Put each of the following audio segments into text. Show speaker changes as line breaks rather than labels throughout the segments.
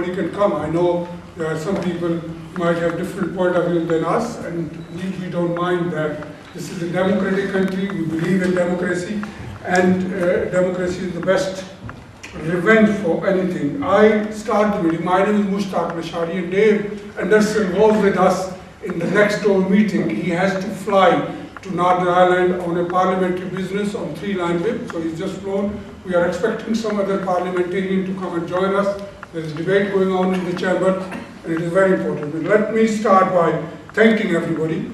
everybody can come. I know there are some people might have different point of view than us, and we don't mind that. This is a democratic country, we believe in democracy, and democracy is the best revenge for anything. I start the meeting. My name is Mushtaq, Lasharie, and Dave Anderson was with us in the next door meeting. He has to fly to Northern Ireland on a parliamentary business on 3-line whip, so he's just flown. We are expecting some other parliamentarian to come and join us. There is debate going on in the chamber, and it is very important. But let me start by thanking everybody.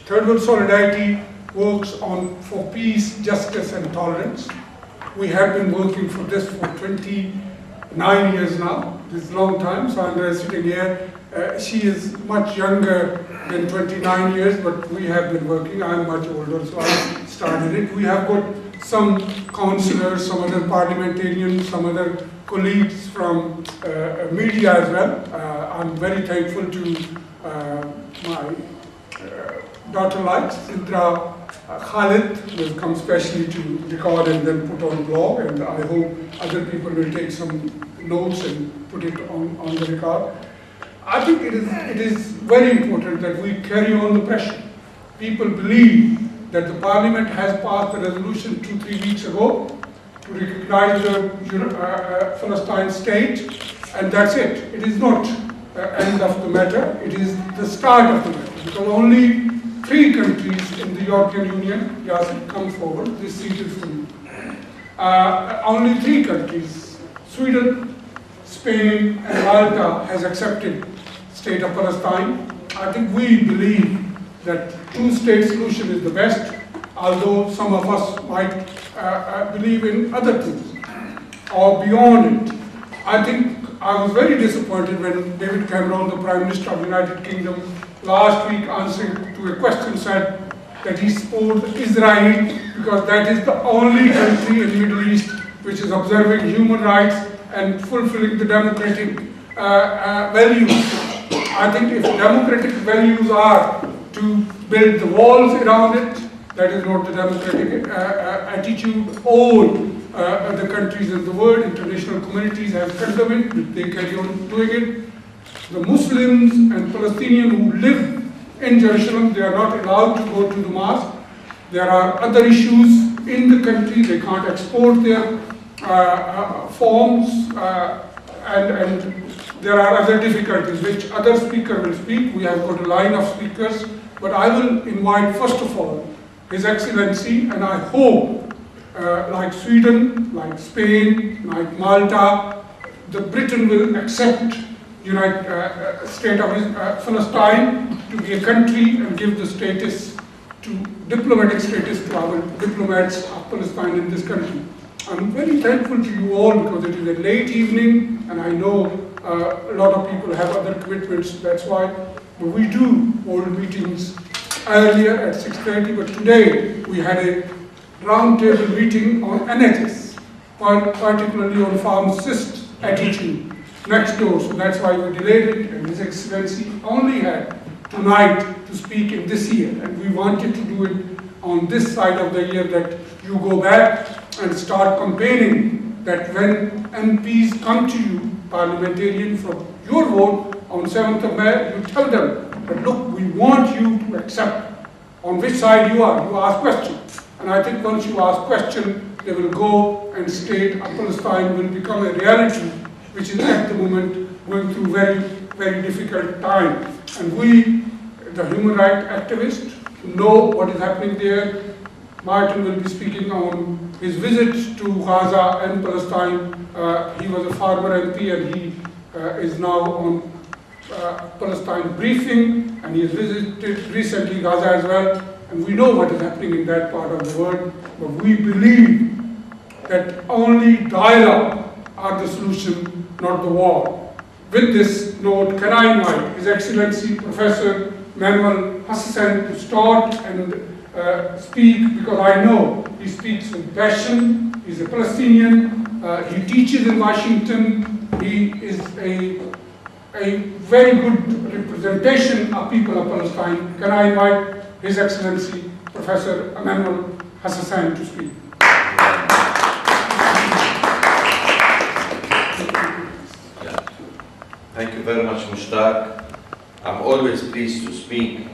Third World Solidarity works for peace, justice, and tolerance. We have been working for this for 29 years now. This is a long time. So Andrea is sitting here. She is much younger than 29 years, but we have been working. I'm much older, so I started it. We have got some councillors, some other parliamentarians, some other colleagues from media as well. I'm very thankful to my daughter likes, Khalid, who has come specially to record and then put on blog, and I hope other people will take some notes and put it on the record. I think it is very important that we carry on the pressure. People believe that the Parliament has passed a resolution 2-3 weeks ago to recognize the Palestine state, and that's it. It is not the end of the matter, it is the start of the matter, because only 3 countries in the European Union, Yasir, come forward, this seat is for you. Only 3 countries, Sweden, Spain, and Malta, has accepted state of Palestine. I think we believe that 2-state solution is the best, although some of us might believe in other things or beyond it. I think I was very disappointed when David Cameron, the Prime Minister of the United Kingdom, last week answering to a question said that he supports Israel because that is the only country in the Middle East which is observing human rights and fulfilling the democratic values. I think if democratic values are to build the walls around it, that is not the democratic attitude. All the countries in the world, international communities have condemned it, they carry on doing it. The Muslims and Palestinians who live in Jerusalem, they are not allowed to go to the mosque. There are other issues in the country, they can't export their forms, and there are other difficulties which other speaker will speak. We have got a line of speakers, but I will invite first of all His Excellency, and I hope like Sweden, like Spain, like Malta, the Britain will accept United State of Palestine to be a country and give the status to diplomatic status to our diplomats of Palestine in this country. I'm very thankful to you all because it is a late evening and I know a lot of people have other commitments, that's why. But we do hold meetings earlier at 6:30, but today we had a roundtable meeting on NHS, particularly on pharmacist attitude next door, so that's why we delayed it, and His Excellency only had tonight to speak in this year, and we wanted to do it on this side of the year, that you go back and start campaigning that when MPs come to you, parliamentarian, for your vote on 7th of May, you tell them that look, we want you to accept on which side you are. You ask questions, and I think once you ask questions, they will go and state Palestine will become a reality, which is at the moment going through very, very difficult time. And we, the human rights activists, know what is happening there. Martin will be speaking on his visit to Gaza and Palestine. He was a former MP and he is now on Palestine briefing, and he has visited recently Gaza as well. And we know what is happening in that part of the world, but we believe that only dialogue are the solution, not the war. With this note, can I invite His Excellency Professor Hassassain to start and speak, because I know he speaks with passion. He's a Palestinian, he teaches in Washington, he is a very good representation of people of Palestine. Can I invite His Excellency Professor Hassassain to speak?
Thank you very much, Mushtaq. I'm always pleased to speak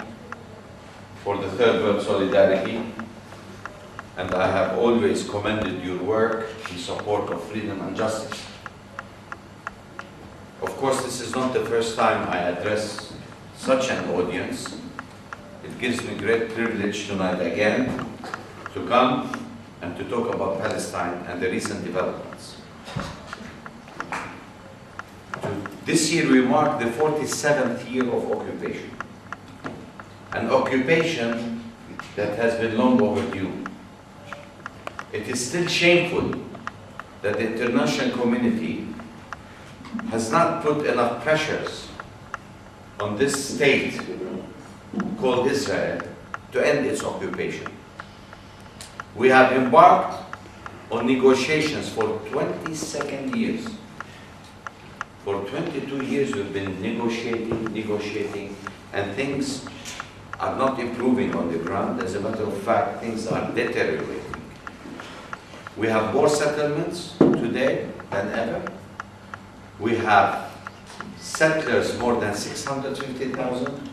for the Third World Solidarity, and I have always commended your work in support of freedom and justice. Of course, this is not the first time I address such an audience. It gives me great privilege tonight again to come and to talk about Palestine and the recent developments. This year we mark the 47th year of occupation. An occupation that has been long overdue. It is still shameful that the international community has not put enough pressures on this state called Israel to end its occupation. We have embarked on negotiations for 22 years. For 22 years we've been negotiating, and things are not improving on the ground. As a matter of fact, things are deteriorating. We have more settlements today than ever. We have settlers more than 650,000.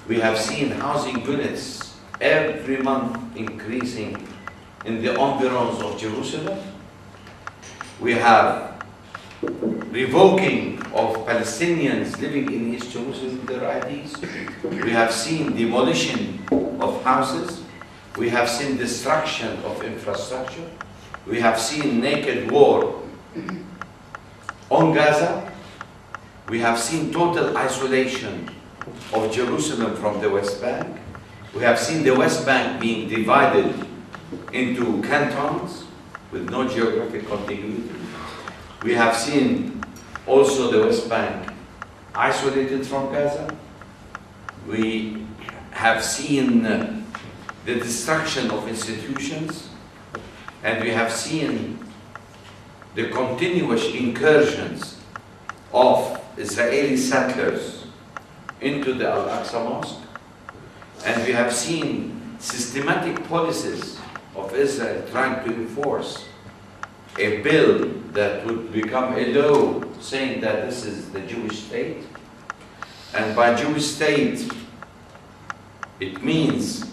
We have seen housing units every month increasing in the environs of Jerusalem. We have revoking of Palestinians living in East Jerusalem their IDs. We have seen demolition of houses. We have seen destruction of infrastructure. We have seen naked war on Gaza. We have seen total isolation of Jerusalem from the West Bank. We have seen the West Bank being divided into cantons with no geographic continuity. We have seen also the West Bank isolated from Gaza. We have seen the destruction of institutions, and we have seen the continuous incursions of Israeli settlers into the Al-Aqsa Mosque, and we have seen systematic policies of Israel trying to enforce a bill that would become a law saying that this is the Jewish state. And by Jewish state, it means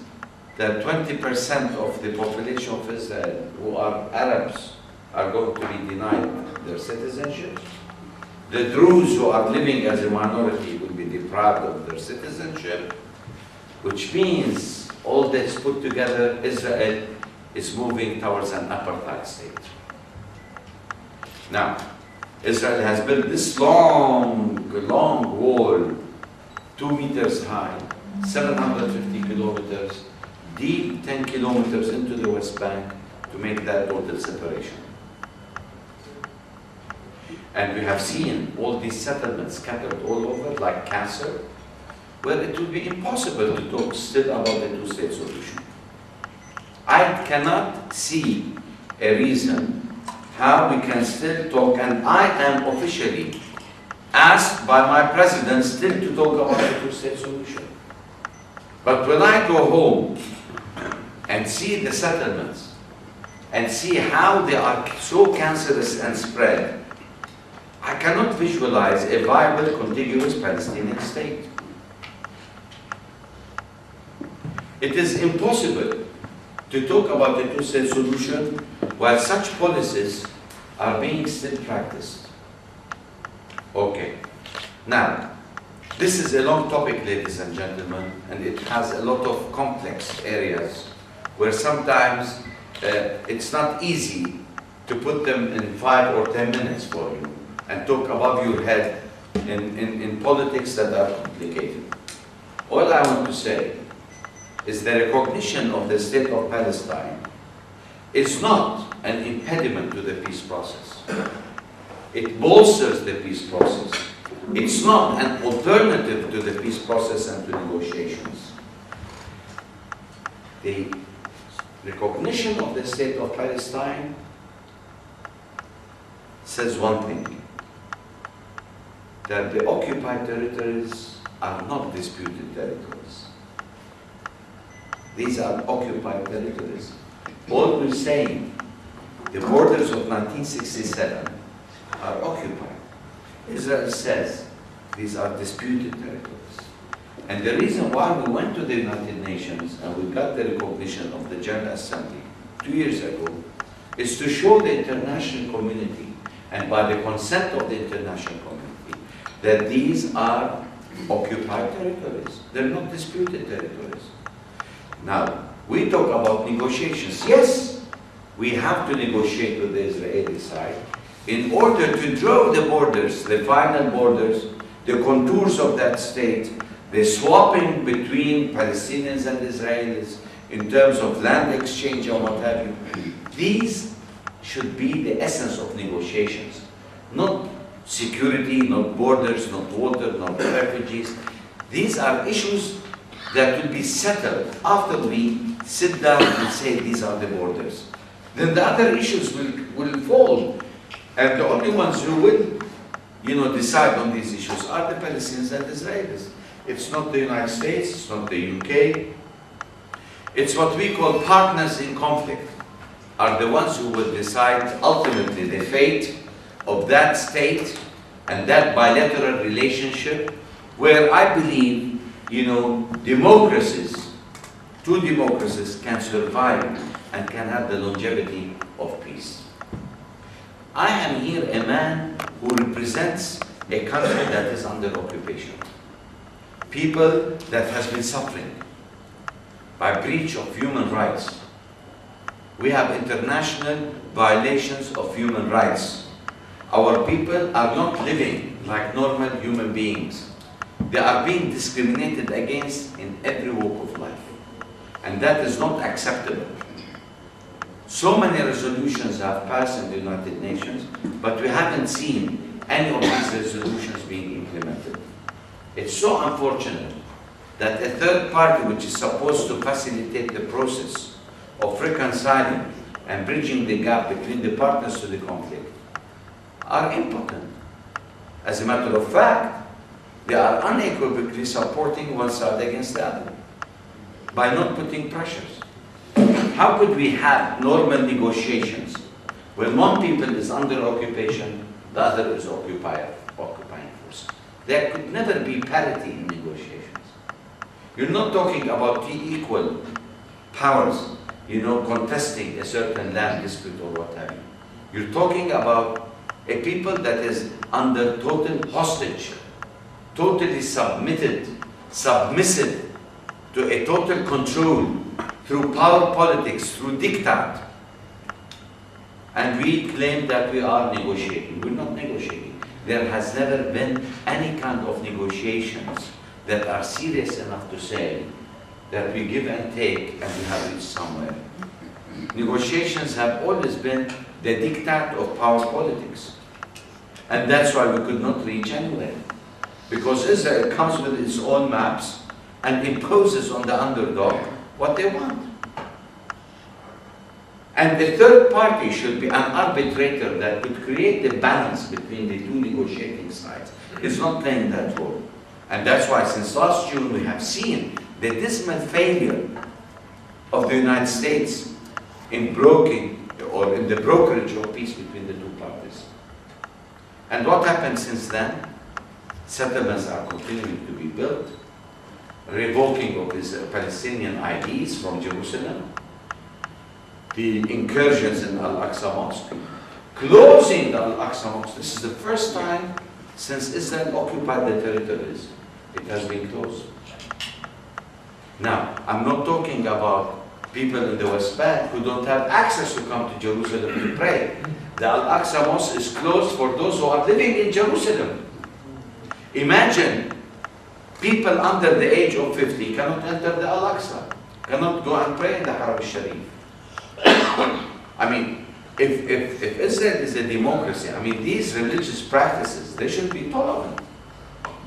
that 20% of the population of Israel who are Arabs are going to be denied their citizenship. The Druze who are living as a minority will be deprived of their citizenship, which means all this put together, Israel is moving towards an apartheid state. Now, Israel has built this long wall, 2 meters high, 750 kilometers, deep 10 kilometers into the West Bank to make that total separation. And we have seen all these settlements scattered all over like cancer, where it would be impossible to talk still about the two-state solution. I cannot see a reason how we can still talk, and I am officially asked by my president still to talk about the two-state solution. But when I go home and see the settlements and see how they are so cancerous and spread, I cannot visualize a viable, contiguous Palestinian state. It is impossible to talk about the two-state solution while such policies are being still practiced. Okay. Now, this is a long topic, ladies and gentlemen, and it has a lot of complex areas where sometimes it's not easy to put them in 5 or 10 minutes for you and talk above your head in politics that are complicated. All I want to say is the recognition of the state of Palestine is not an impediment to the peace process. It bolsters the peace process. It's not an alternative to the peace process and to negotiations. The recognition of the state of Palestine says one thing, that the occupied territories are not disputed territories. These are occupied territories. All we're saying, the borders of 1967 are occupied. Israel says these are disputed territories. And the reason why we went to the United Nations and we got the recognition of the General Assembly 2 years ago is to show the international community, and by the consent of the international community, that these are occupied territories. They're not disputed territories. Now, we talk about negotiations. Yes, we have to negotiate with the Israeli side in order to draw the borders, the final borders, the contours of that state, the swapping between Palestinians and Israelis in terms of land exchange and what have you. These should be the essence of negotiations, not security, not borders, not water, not refugees. These are issues that will be settled after we sit down and say these are the borders. Then the other issues will fall. And the only ones who will, decide on these issues are the Palestinians and Israelis. It's not the United States, it's not the UK. It's what we call partners in conflict, are the ones who will decide ultimately the fate of that state and that bilateral relationship, where I believe, democracies, two democracies can survive and can have the longevity of peace. I am here a man who represents a country that is under occupation. People that has been suffering by breach of human rights. We have international violations of human rights. Our people are not living like normal human beings. They are being discriminated against in every walk of life. And that is not acceptable. So many resolutions have passed in the United Nations, but we haven't seen any of these resolutions being implemented. It's so unfortunate that a third party which is supposed to facilitate the process of reconciling and bridging the gap between the partners to the conflict are impotent. As a matter of fact, they are unequivocally supporting one side against the other by not putting pressures. How could we have normal negotiations when one people is under occupation, the other is occupying force? There could never be parity in negotiations. You're not talking about two equal powers, contesting a certain land dispute or what have you. You're talking about a people that is under total hostage, totally submissive to a total control through power politics, through diktat. And we claim that we are negotiating. We're not negotiating. There has never been any kind of negotiations that are serious enough to say that we give and take and we have reached somewhere. Negotiations have always been the diktat of power politics. And that's why we could not reach anywhere. Because Israel comes with its own maps and imposes on the underdog what they want. And the third party should be an arbitrator that could create the balance between the two negotiating sides. It's not playing that role. And that's why since last June we have seen the dismal failure of the United States in brokering or in the brokerage of peace between the two parties. And what happened since then? Settlements are continuing to be built, revoking of these Palestinian IDs from Jerusalem, the incursions in Al-Aqsa Mosque, closing the Al-Aqsa Mosque. This is the first time since Israel occupied the territories it has been closed. Now, I'm not talking about people in the West Bank who don't have access to come to Jerusalem to pray. The Al-Aqsa Mosque is closed for those who are living in Jerusalem. Imagine people under the age of 50 cannot enter the Al-Aqsa, cannot go and pray in the Haram al-Sharif. I mean, if Israel is a democracy, I mean, these religious practices, they should be tolerant.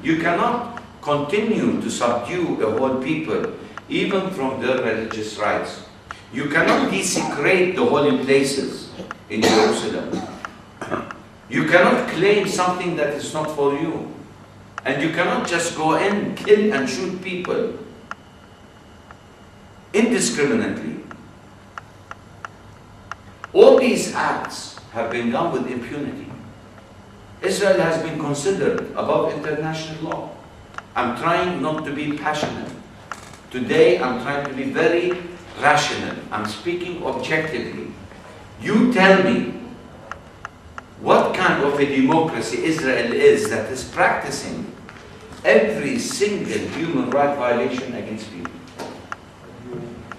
You cannot continue to subdue a whole people, even from their religious rights. You cannot desecrate the holy places in Jerusalem. You cannot claim something that is not for you. And you cannot just go in, kill and shoot people indiscriminately. All these acts have been done with impunity. Israel has been considered above international law. I'm trying not to be passionate. Today, I'm trying to be very rational. I'm speaking objectively. You tell me what kind of a democracy Israel is that is practicing every single human right violation against people.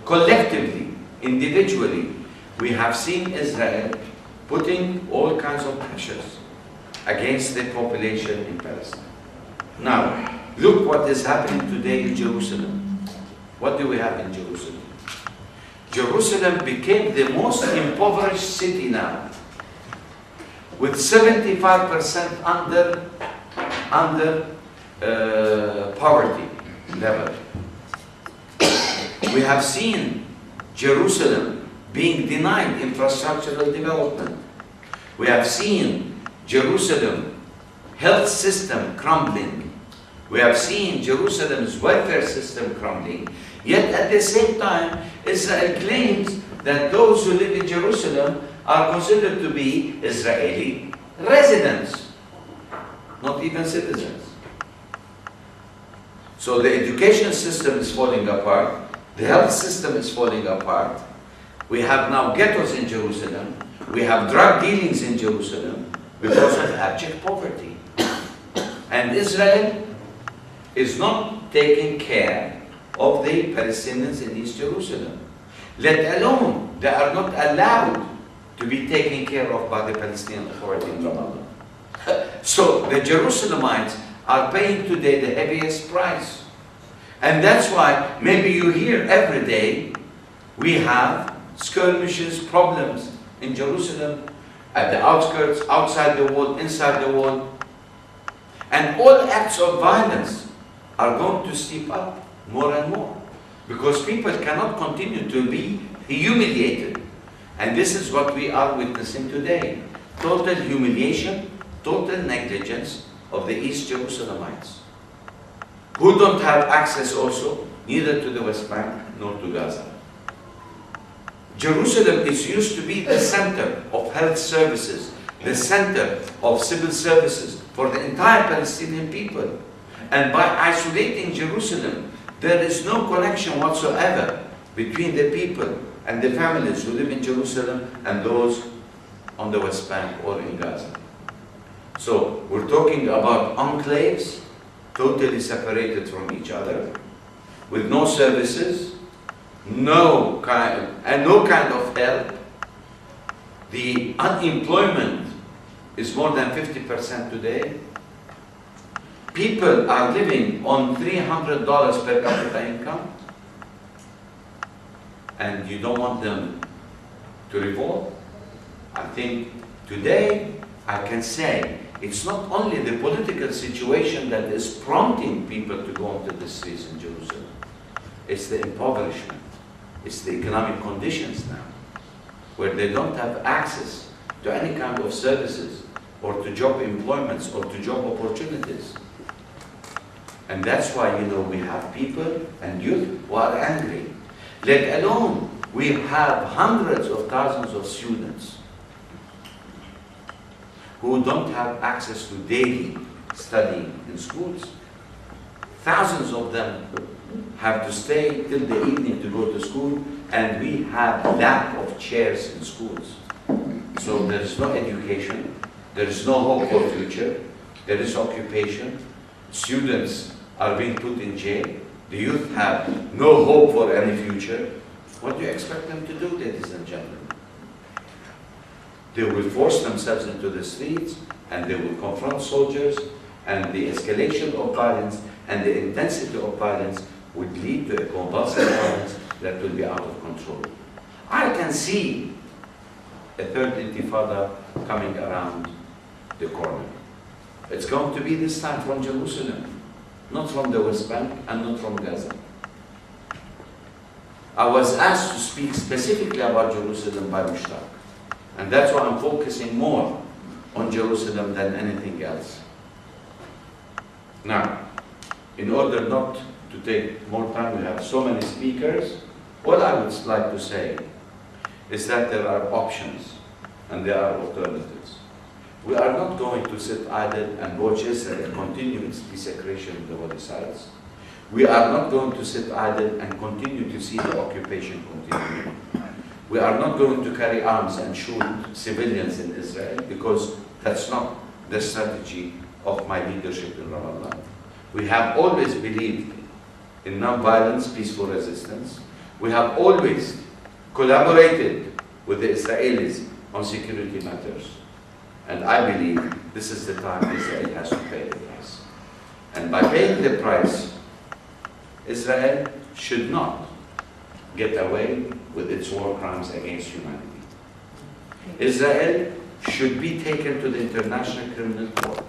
Collectively, individually, we have seen Israel putting all kinds of pressures against the population in Palestine. Now, look what is happening today in Jerusalem. What do we have in Jerusalem? Jerusalem became the most impoverished city now, with 75% under poverty level. We have seen Jerusalem being denied infrastructural development. We have seen Jerusalem health system crumbling. We have seen Jerusalem's welfare system crumbling. Yet at the same time, Israel claims that those who live in Jerusalem are considered to be Israeli residents, not even citizens. So the education system is falling apart, the health system is falling apart. We have now ghettos in Jerusalem, we have drug dealings in Jerusalem because of abject poverty. And Israel is not taking care of the Palestinians in East Jerusalem, let alone they are not allowed to be taken care of by the Palestinian Authority in Ramallah. So the Jerusalemites are paying today the heaviest price. And that's why maybe you hear every day we have skirmishes, problems in Jerusalem, at the outskirts, outside the wall, inside the wall. And all acts of violence are going to step up more and more, because people cannot continue to be humiliated. And this is what we are witnessing today. Total humiliation, total negligence of the East Jerusalemites, who don't have access also neither to the West Bank nor to Gaza. Jerusalem is used to be the center of health services, the center of civil services for the entire Palestinian people. And by isolating Jerusalem, there is no connection whatsoever between the people and the families who live in Jerusalem and those on the West Bank or in Gaza. So we're talking about enclaves, totally separated from each other, with no services, no kind of help. The unemployment is more than 50% today. People are living on $300 per capita income, and you don't want them to revolt. I think today I can say it's not only the political situation that is prompting people to go into the streets in Jerusalem. It's the impoverishment. It's the economic conditions now, where they don't have access to any kind of services or to job employments or to job opportunities. And that's why, you know, we have people and youth who are angry. Let alone, we have hundreds of thousands of students who don't have access to daily studying in schools. Thousands of them have to stay till the evening to go to school, and we have lack of chairs in schools. So there is no education, there is no hope for future, there is occupation, students are being put in jail, the youth have no hope for any future. What do you expect them to do, ladies and gentlemen? They will force themselves into the streets, and they will confront soldiers, and the escalation of violence and the intensity of violence would lead to a convulsive violence that will be out of control. I can see a third intifada coming around the corner. It's going to be this time from Jerusalem, not from the West Bank and not from Gaza. I was asked to speak specifically about Jerusalem by Mushtaq, and that's why I'm focusing more on Jerusalem than anything else. Now, in order not to take more time, we have so many speakers. What I would like to say is that there are options and there are alternatives. We are not going to sit idle and watch Israel continue its desecration of the holy sites. We are not going to sit idle and continue to see the occupation continue. We are not going to carry arms and shoot civilians in Israel, because that's not the strategy of my leadership in Ramallah. We have always believed in non-violence, peaceful resistance. We have always collaborated with the Israelis on security matters. And I believe this is the time Israel has to pay the price. And by paying the price, Israel should not get away with its war crimes against humanity. Israel should be taken to the International Criminal Court.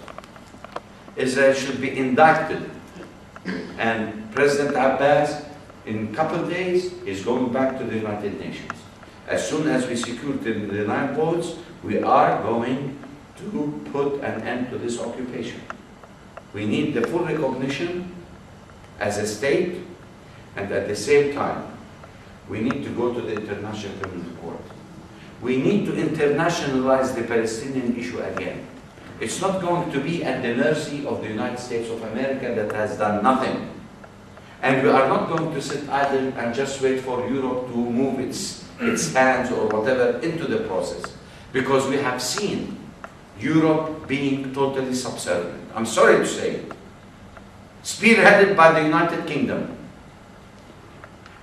Israel should be indicted. And President Abbas, in a couple of days, is going back to the United Nations. As soon as we secure the 9 votes, we are going to put an end to this occupation. We need the full recognition as a state, and at the same time, we need to go to the International Criminal Court. We need to internationalize the Palestinian issue again. It's not going to be at the mercy of the United States of America that has done nothing. And we are not going to sit idle and just wait for Europe to move its hands or whatever into the process. Because we have seen Europe being totally subservient. I'm sorry to say it. Spearheaded by the United Kingdom.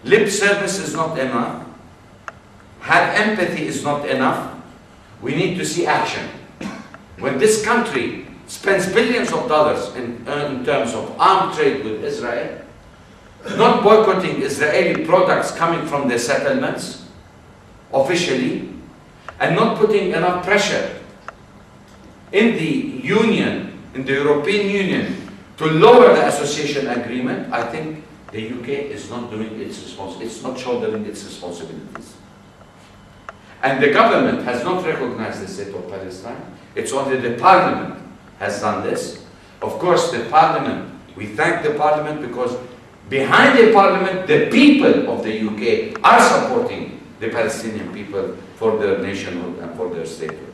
Lip service is not enough. Have empathy is not enough. We need to see action. When this country spends billions of dollars in terms of arms trade with Israel, not boycotting Israeli products coming from the settlements officially, and not putting enough pressure in the Union, in the European Union, to lower the association agreement, I think the UK is not doing its responsibility. It's not shouldering its responsibilities. And the government has not recognized the state of Palestine. It's only the parliament has done this. Of course, the parliament, we thank the parliament, because behind the parliament, the people of the UK are supporting the Palestinian people for their nationhood and for their statehood.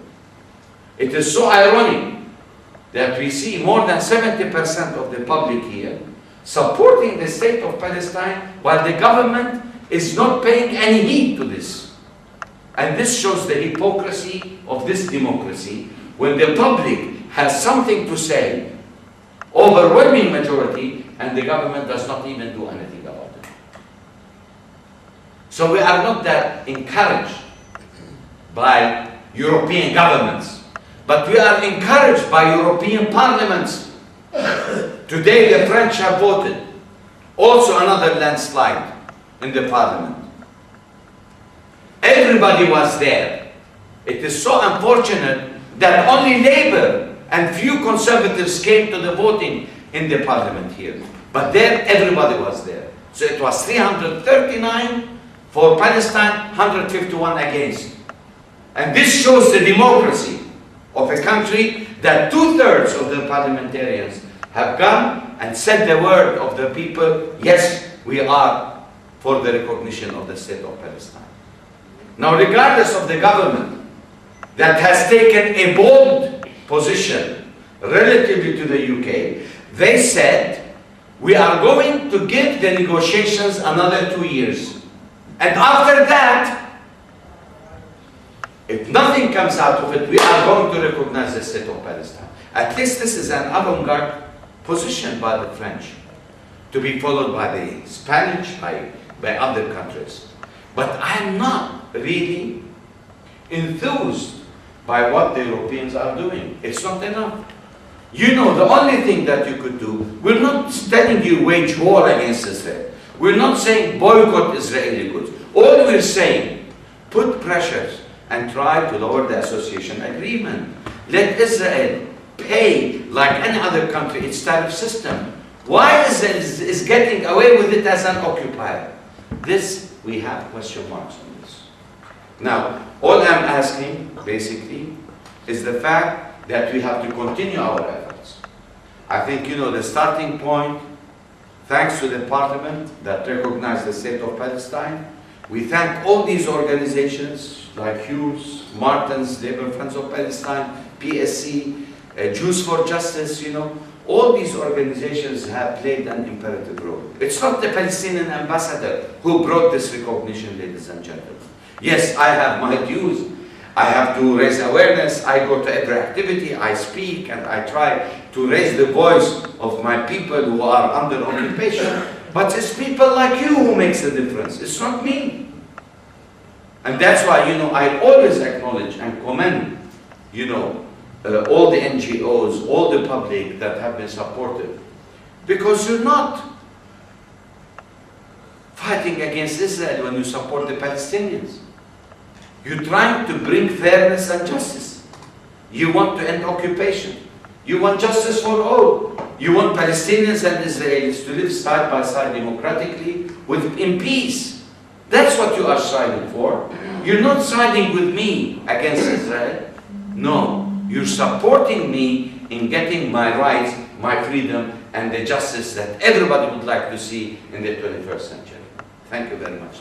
It is so ironic that we see more than 70% of the public here supporting the state of Palestine, while the government is not paying any heed to this. And this shows the hypocrisy of this democracy, when the public has something to say, overwhelming majority, and the government does not even do anything about it. So we are not that encouraged by European governments, but we are encouraged by European parliaments. Today the French have voted, also another landslide in the parliament. Everybody was there. It is so unfortunate that only Labour and few Conservatives came to the voting in the parliament here. But there, everybody was there. So it was 339 for Palestine, 151 against. And this shows the democracy of a country that 2/3 of the parliamentarians have gone and said the word of the people, yes, we are for the recognition of the state of Palestine. Now, regardless of the government that has taken a bold position relatively to the UK, they said, we are going to give the negotiations another 2 years. And after that, if nothing comes out of it, we are going to recognize the state of Palestine. At least this is an avant-garde position by the French, to be followed by the Spanish, by other countries. But I'm not really enthused by what the Europeans are doing. It's not enough. You know, the only thing that you could do, we're not telling you wage war against Israel. We're not saying boycott Israeli goods. All we're saying, put pressures and try to lower the association agreement. Let Israel pay, like any other country, its tariff system. Why Israel is getting away with it as an occupier? This, we have question marks on this. Now, all I'm asking, basically, is the fact that we have to continue our efforts. I think, you know, the starting point, thanks to the parliament that recognized the state of Palestine, We thank all these organizations like Hughes, Martins, Labour Friends of Palestine, PSC, Jews for Justice, you know. All these organizations have played an imperative role. It's not the Palestinian ambassador who brought this recognition, ladies and gentlemen. Yes, I have my dues. I have to raise awareness. I go to every activity, I speak, and I try to raise the voice of my people who are under occupation. But it's people like you who makes the difference. It's not me. And that's why, you know, I always acknowledge and commend, you know, all the NGOs, all the public that have been supportive. Because you're not fighting against Israel when you support the Palestinians. You're trying to bring fairness and justice. You want to end occupation. You want justice for all. You want Palestinians and Israelis to live side by side democratically in peace. That's what you are striving for. You're not siding with me against Israel. No. You're supporting me in getting my rights, my freedom, and the justice that everybody would like to see in the 21st century. Thank you very much.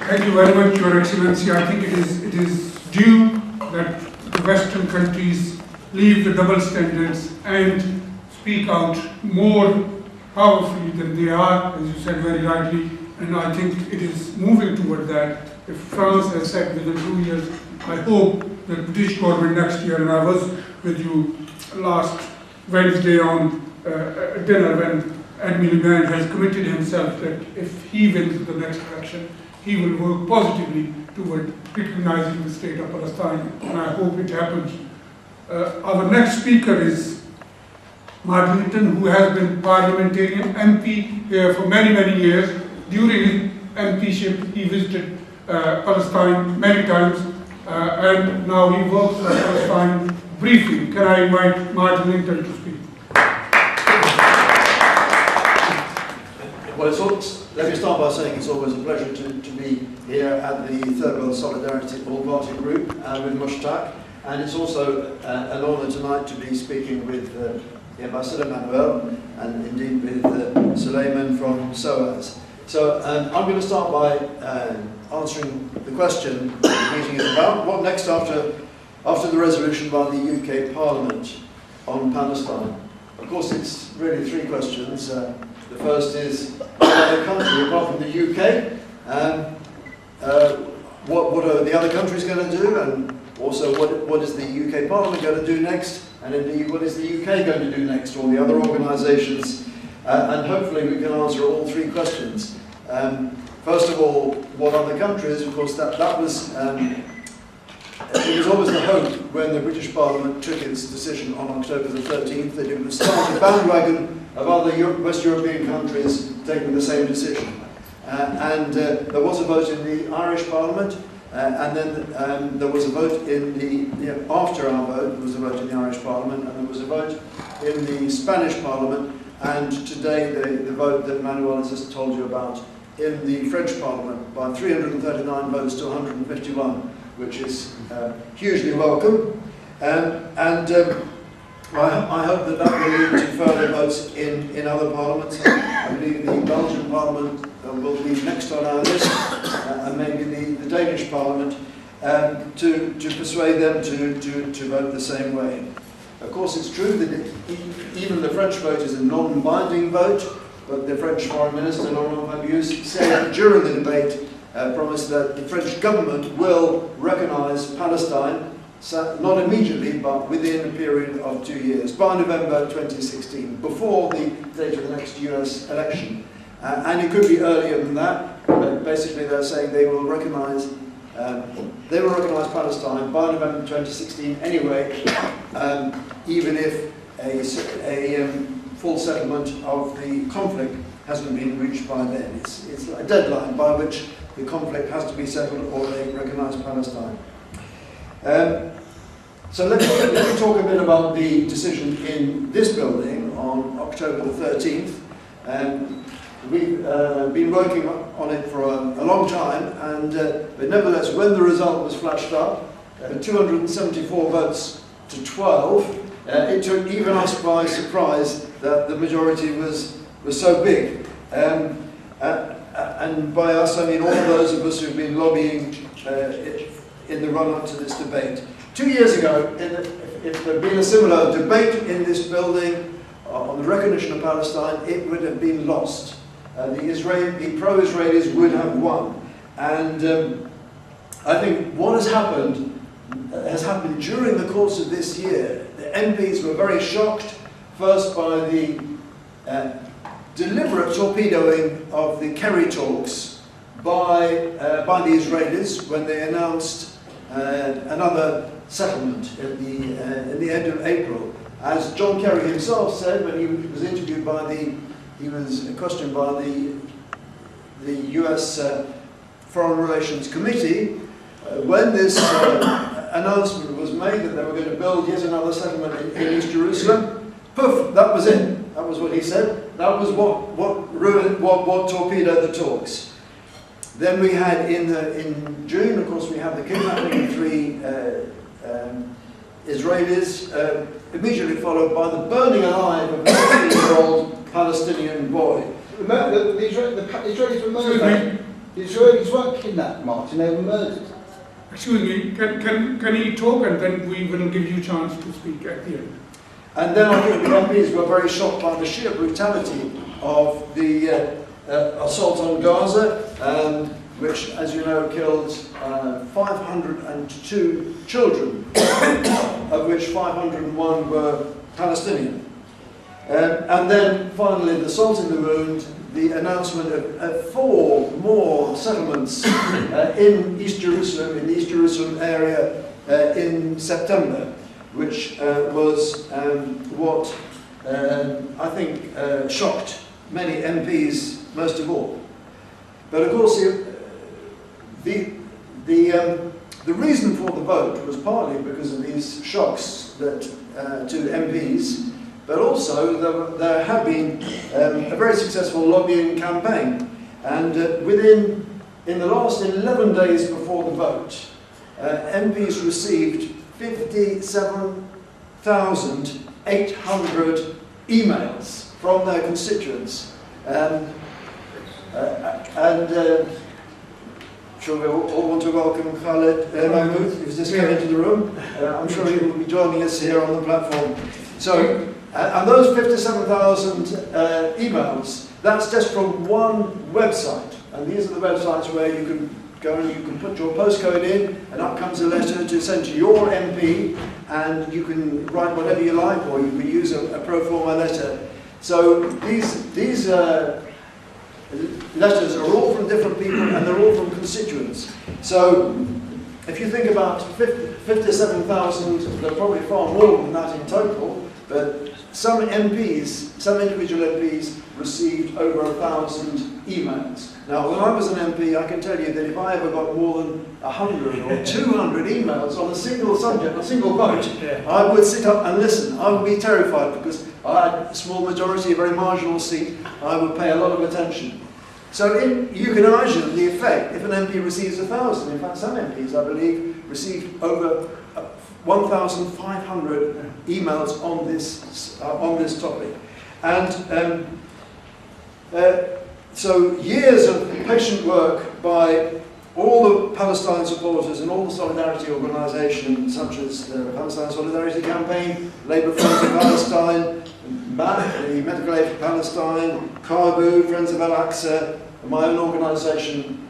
Thank you very much, Your Excellency. I think it is due that the Western countries leave the double standards and speak out more powerfully than they are, as you said very rightly, and I think it is moving toward that. If France has said within 2 years, I hope the British government next year, and I was with you last Wednesday on dinner when Admiral Band has committed himself that if he wins the next election, he will work positively toward recognizing the state of Palestine, and I hope it happens. Our next speaker is Linton, who has been parliamentarian MP here for many, many years. During his MPship, he visited Palestine many times, and now he works for Palestine briefly. Can I invite Linton to speak?
Well, let me start by saying it's always a pleasure to be here at the Third World Solidarity All-Party Group with Mushtaq, and it's also an honour tonight to be speaking with the Ambassador Manuel and indeed with Suleman from SOAS. So I'm going to start by answering the question the meeting is about. What next after the resolution by the UK Parliament on Palestine? Of course, it's really three questions. The first is, what other country, apart from the UK, what are the other countries going to do, and also what is the UK Parliament going to do next, and indeed what is the UK going to do next, or the other organisations, and hopefully we can answer all three questions. First of all, what other countries? Of course, that was it was always the hope when the British Parliament took its decision on October the 13th that it would start a bandwagon of other West European countries taking the same decision. There was a vote in the Irish Parliament, and then there was a vote in the, after our vote, there was a vote in the Irish Parliament, and there was a vote in the Spanish Parliament, and today the vote that Manuel has just told you about in the French Parliament by 339 votes to 151, which is hugely welcome. I hope that will lead to further votes in other parliaments. I believe the Belgian Parliament will be next on our list, and maybe the Danish Parliament, to persuade them to vote the same way. Of course, it's true that even the French vote is a non-binding vote, but the French Foreign Minister, Laurent Fabius, said during the debate, promised that the French government will recognise Palestine, not immediately, but within a period of 2 years, by November 2016, before the date of the next US election. And it could be earlier than that, but basically they're saying they will recognise Palestine by November 2016 anyway, even if a full settlement of the conflict hasn't been reached by then. It's a deadline by which the conflict has to be settled or they recognise Palestine. So let me talk a bit about the decision in this building on October the 13th. We've been working on it for a long time, but nevertheless, when the result was flashed up, 274 votes to 12, it took even us by surprise that the majority was was so big. And by us, I mean all those of us who've been lobbying in the run-up to this debate. 2 years ago, if there had been a similar debate in this building on the recognition of Palestine, it would have been lost. The pro-Israelis would have won. And I think what has happened during the course of this year. The MPs were very shocked, first by the deliberate torpedoing of the Kerry talks by the Israelis when they announced another settlement at the end of April. As John Kerry himself said when he was interviewed he was questioned by the US Foreign Relations Committee, when this announcement was made that they were going to build yet another settlement in East Jerusalem, poof, that was it. That was what he said. That was what ruined, what torpedoed the talks. Then we had in June, of course, we had the kidnapping of 3 Israelis, immediately followed by the burning alive of a 16-year-old Palestinian boy.
Remember, the Israelis were murdered. The Israelis weren't kidnapped, Martin, they were murdered.
Excuse me, can he talk, and then we will give you a chance to speak at the end.
And then I think the MPs were very shocked by the sheer brutality of the assault on Gaza, which, as you know, killed 502 children, of which 501 were Palestinian. And then finally, the salt in the wound, the announcement of 4 more settlements in East Jerusalem, in the East Jerusalem area in September, which was what I think shocked many MPs most of all. But of course, the reason for the vote was partly because of these shocks that to MPs, but also there had been a very successful lobbying campaign, and in the last 11 days before the vote, MPs received 57,800 emails from their constituents, sure we all want to welcome Khalid Mahmood, who's just come into the room. I'm sure he will be joining us here on the platform. So, and those 57,000 emails, that's just from one website. And these are the websites where you can go and you can put your postcode in, and up comes a letter to send to your MP, and you can write whatever you like, or you can use a pro forma letter. So these letters are all from different people, and they're all from constituents. So if you think about 57,000, there are probably far more than that in total, but some MPs, some individual MPs, received over 1,000 emails. Now, when I was an MP, I can tell you that if I ever got more than 100 or 200 emails on a single subject, a single vote, I would sit up and listen. I would be terrified because I had a small majority, a very marginal seat. I would pay a lot of attention. So you can imagine the effect if an MP receives 1,000. In fact, some MPs, I believe, received over 1,500 emails on this topic. And so years of patient work by all the Palestine supporters and all the solidarity organisations such as the Palestine Solidarity Campaign, Labour Friends of Palestine, the Medical Aid for Palestine, CARBU, Friends of Al-Aqsa, and my own organisation,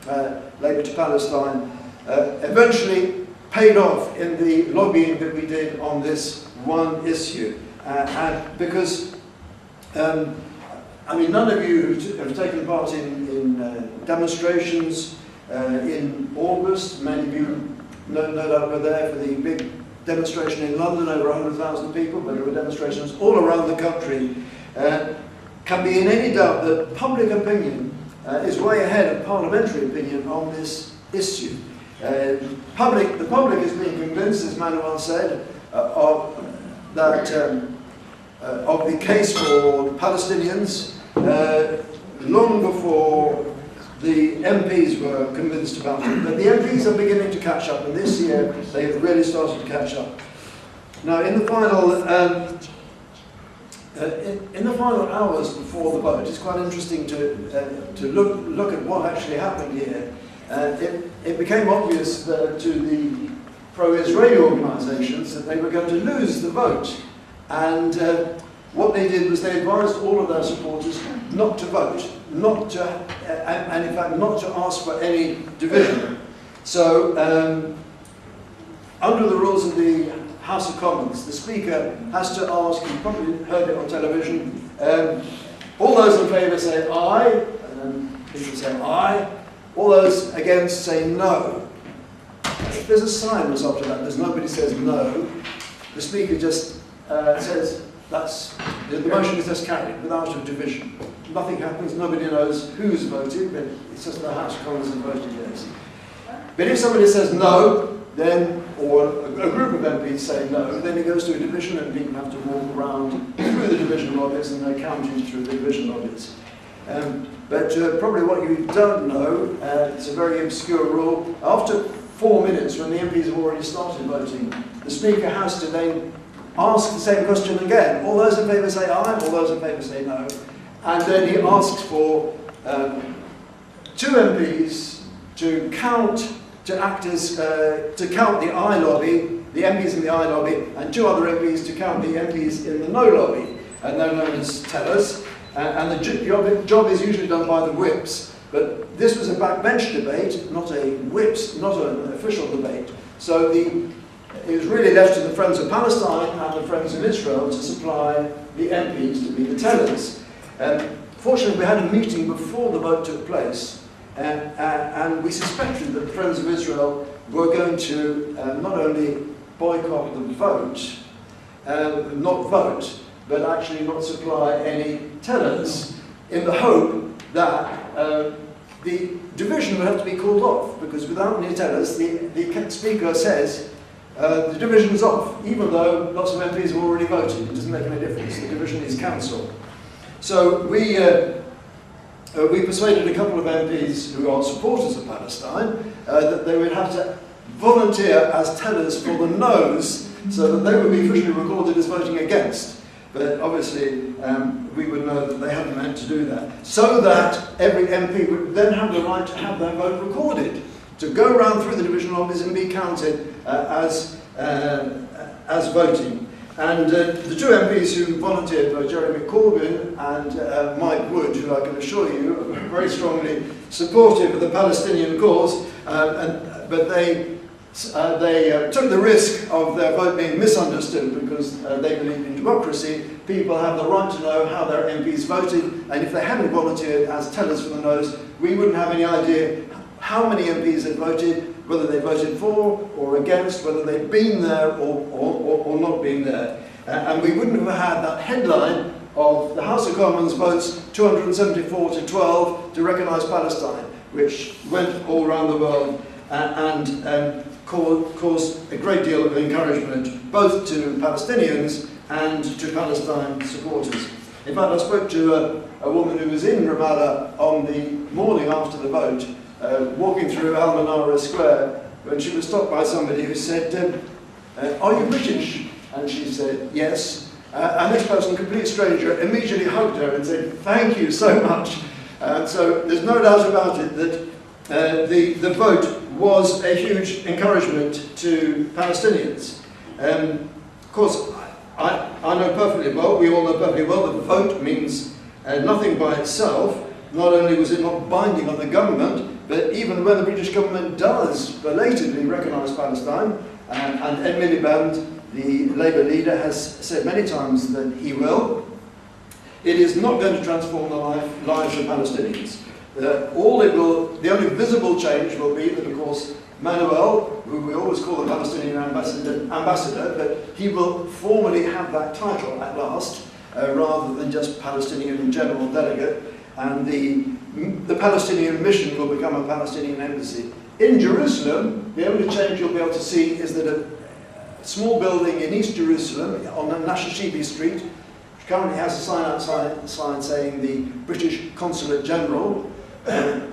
Labour to Palestine, eventually paid off in the lobbying that we did on this one issue. And because I mean, none of you have taken part in demonstrations in August. Many of you no doubt were there for the big demonstration in London, over 100,000 people, but there were demonstrations all around the country. Can be in any doubt that public opinion is way ahead of parliamentary opinion on this issue. The public is being convinced, as Manuel said, of the case for Palestinians long before the MPs were convinced about it. But the MPs are beginning to catch up, and this year they have really started to catch up. Now, in the final in the final hours before the vote, it's quite interesting to look at what actually happened here. It became obvious to the pro-Israeli organisations that they were going to lose the vote. And what they did was they advised all of their supporters not to vote, and in fact not to ask for any division. So, under the rules of the House of Commons, the Speaker has to ask, you've probably heard it on television, all those in favour say aye, and then people say aye. All those against say no. If there's a silence after that, there's nobody says no, the Speaker just says the motion is just carried without a division. Nothing happens, nobody knows who's voted, but it's just the House of Commons have voted yes. But if somebody says no, then, or a group of MPs say no, then it goes to a division and people have to walk around through the division lobbies and they're counted through the division lobbies. But probably what you don't know, it's a very obscure rule, after 4 minutes when the MPs have already started voting, the Speaker has to then ask the same question again. All those in favour say aye, all those in favour say no. And then he asks for 2 MPs to count the aye lobby, the MPs in the aye lobby, and 2 other MPs to count the MPs in the no lobby, and they're known as tellers. And the job is usually done by the whips, but this was a backbench debate, not an official debate. So it was really left to the Friends of Palestine and the Friends of Israel to supply the MPs to be the tellers. Fortunately, we had a meeting before the vote took place, and we suspected that the Friends of Israel were going to not only boycott the vote, not vote, but actually not supply any tellers, in the hope that the division would have to be called off, because without any tellers, the Speaker says the division is off, even though lots of MPs have already voted. It doesn't make any difference. The division is cancelled. So we persuaded a couple of MPs who are supporters of Palestine that they would have to volunteer as tellers for the noes, so that they would be officially recorded as voting against. But obviously, we would know that they hadn't meant to do that. So that every MP would then have the right to have their vote recorded, to go around through the division lobbies and be counted as voting. And the 2 MPs who volunteered were Jeremy Corbyn and Mike Wood, who I can assure you are very strongly supportive of the Palestinian cause, but they took the risk of their vote being misunderstood because they believe in democracy. People have the right to know how their MPs voted, and if they hadn't volunteered as tellers for the noes, we wouldn't have any idea how many MPs had voted, whether they voted for or against, whether they'd been there or not been there. And we wouldn't have had that headline of the House of Commons votes 274 to 12 to recognise Palestine, which went all around the world and caused a great deal of encouragement both to Palestinians and to Palestine supporters. In fact, I spoke to a woman who was in Ramallah on the morning after the vote, walking through Al Manara Square, when she was stopped by somebody who said, "Are you British?" And she said, "Yes." And this person, a complete stranger, immediately hugged her and said, "Thank you so much." So there's no doubt about it that the vote was a huge encouragement to Palestinians. Of course, I know perfectly well, we all know perfectly well, that vote means nothing by itself. Not only was it not binding on the government, but even when the British government does belatedly recognise Palestine, and Ed Miliband, the Labour leader, has said many times that he will, it is not going to transform the lives of Palestinians. The only visible change will be that, of course, Manuel, who we always call the Palestinian ambassador, but he will formally have that title at last, rather than just Palestinian General Delegate, and the Palestinian mission will become a Palestinian embassy. In Jerusalem, the only change you'll be able to see is that a small building in East Jerusalem on Lasharie Street, which currently has a sign outside saying the British Consulate General,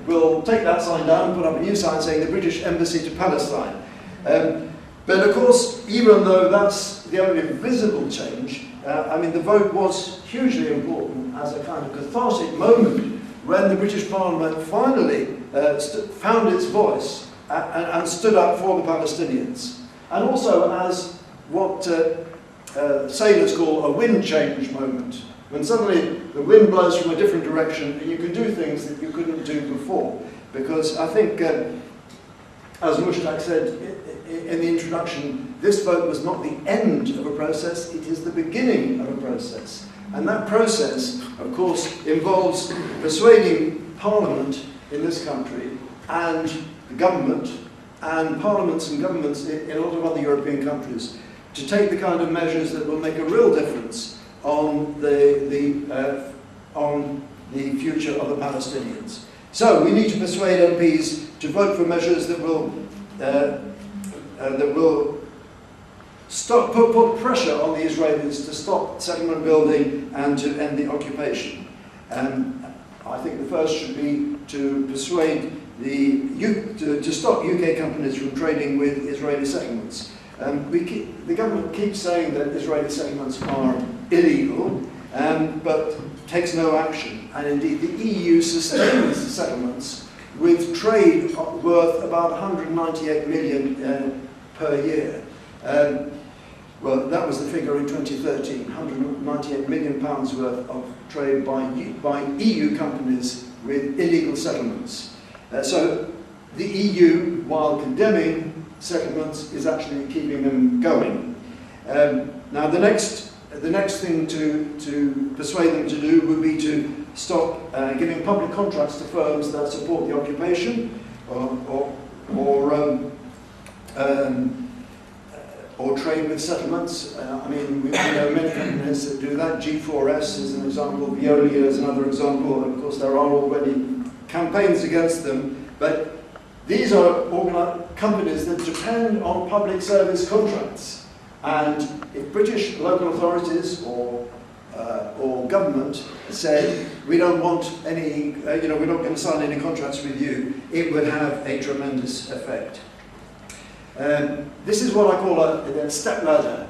will take that sign down and put up a new sign saying the British Embassy to Palestine. But But of course, even though that's the only visible change, I mean, the vote was hugely important as a kind of cathartic moment when the British Parliament finally found its voice and stood up for the Palestinians. And also as what sailors call a wind change moment, when suddenly the wind blows from a different direction and you can do things that you couldn't do before. Because I think, as Mushtaq said in the introduction, this vote was not the end of a process, it is the beginning of a process. And that process, of course, involves persuading Parliament in this country and the government and parliaments and governments in a lot of other European countries to take the kind of measures that will make a real difference on the future of the Palestinians. So we need to persuade MPs to vote for measures that will put pressure on the Israelis to stop settlement building and to end the occupation. I think the first should be to persuade to stop UK companies from trading with Israeli settlements. The government keeps saying that Israeli settlements are illegal, but takes no action. And indeed, the EU sustains settlements with trade worth about 198 million per year. Well, that was the figure in 2013, 198 million pounds worth of trade by EU companies with illegal settlements. So the EU, while condemning settlements, is actually keeping them going. Now the next thing to persuade them to do would be to stop giving public contracts to firms that support the occupation or trade with settlements. I mean, we know many companies that do that. G4S is an example, Veolia is another example, and of course there are already campaigns against them, but these are companies that depend on public service contracts. And if British local authorities or government said, we don't want any, we're not going to sign any contracts with you, it would have a tremendous effect. This is what I call a step ladder.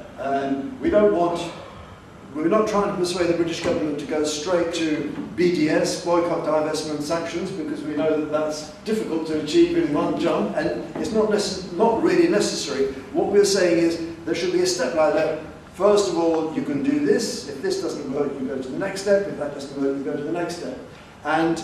We're not trying to persuade the British government to go straight to BDS, boycott, divestment, sanctions, because we know that that's difficult to achieve in one jump, and it's not really necessary. What we're saying is there should be a step ladder. First of all, you can do this. If this doesn't work, you go to the next step. If that doesn't work, you go to the next step. And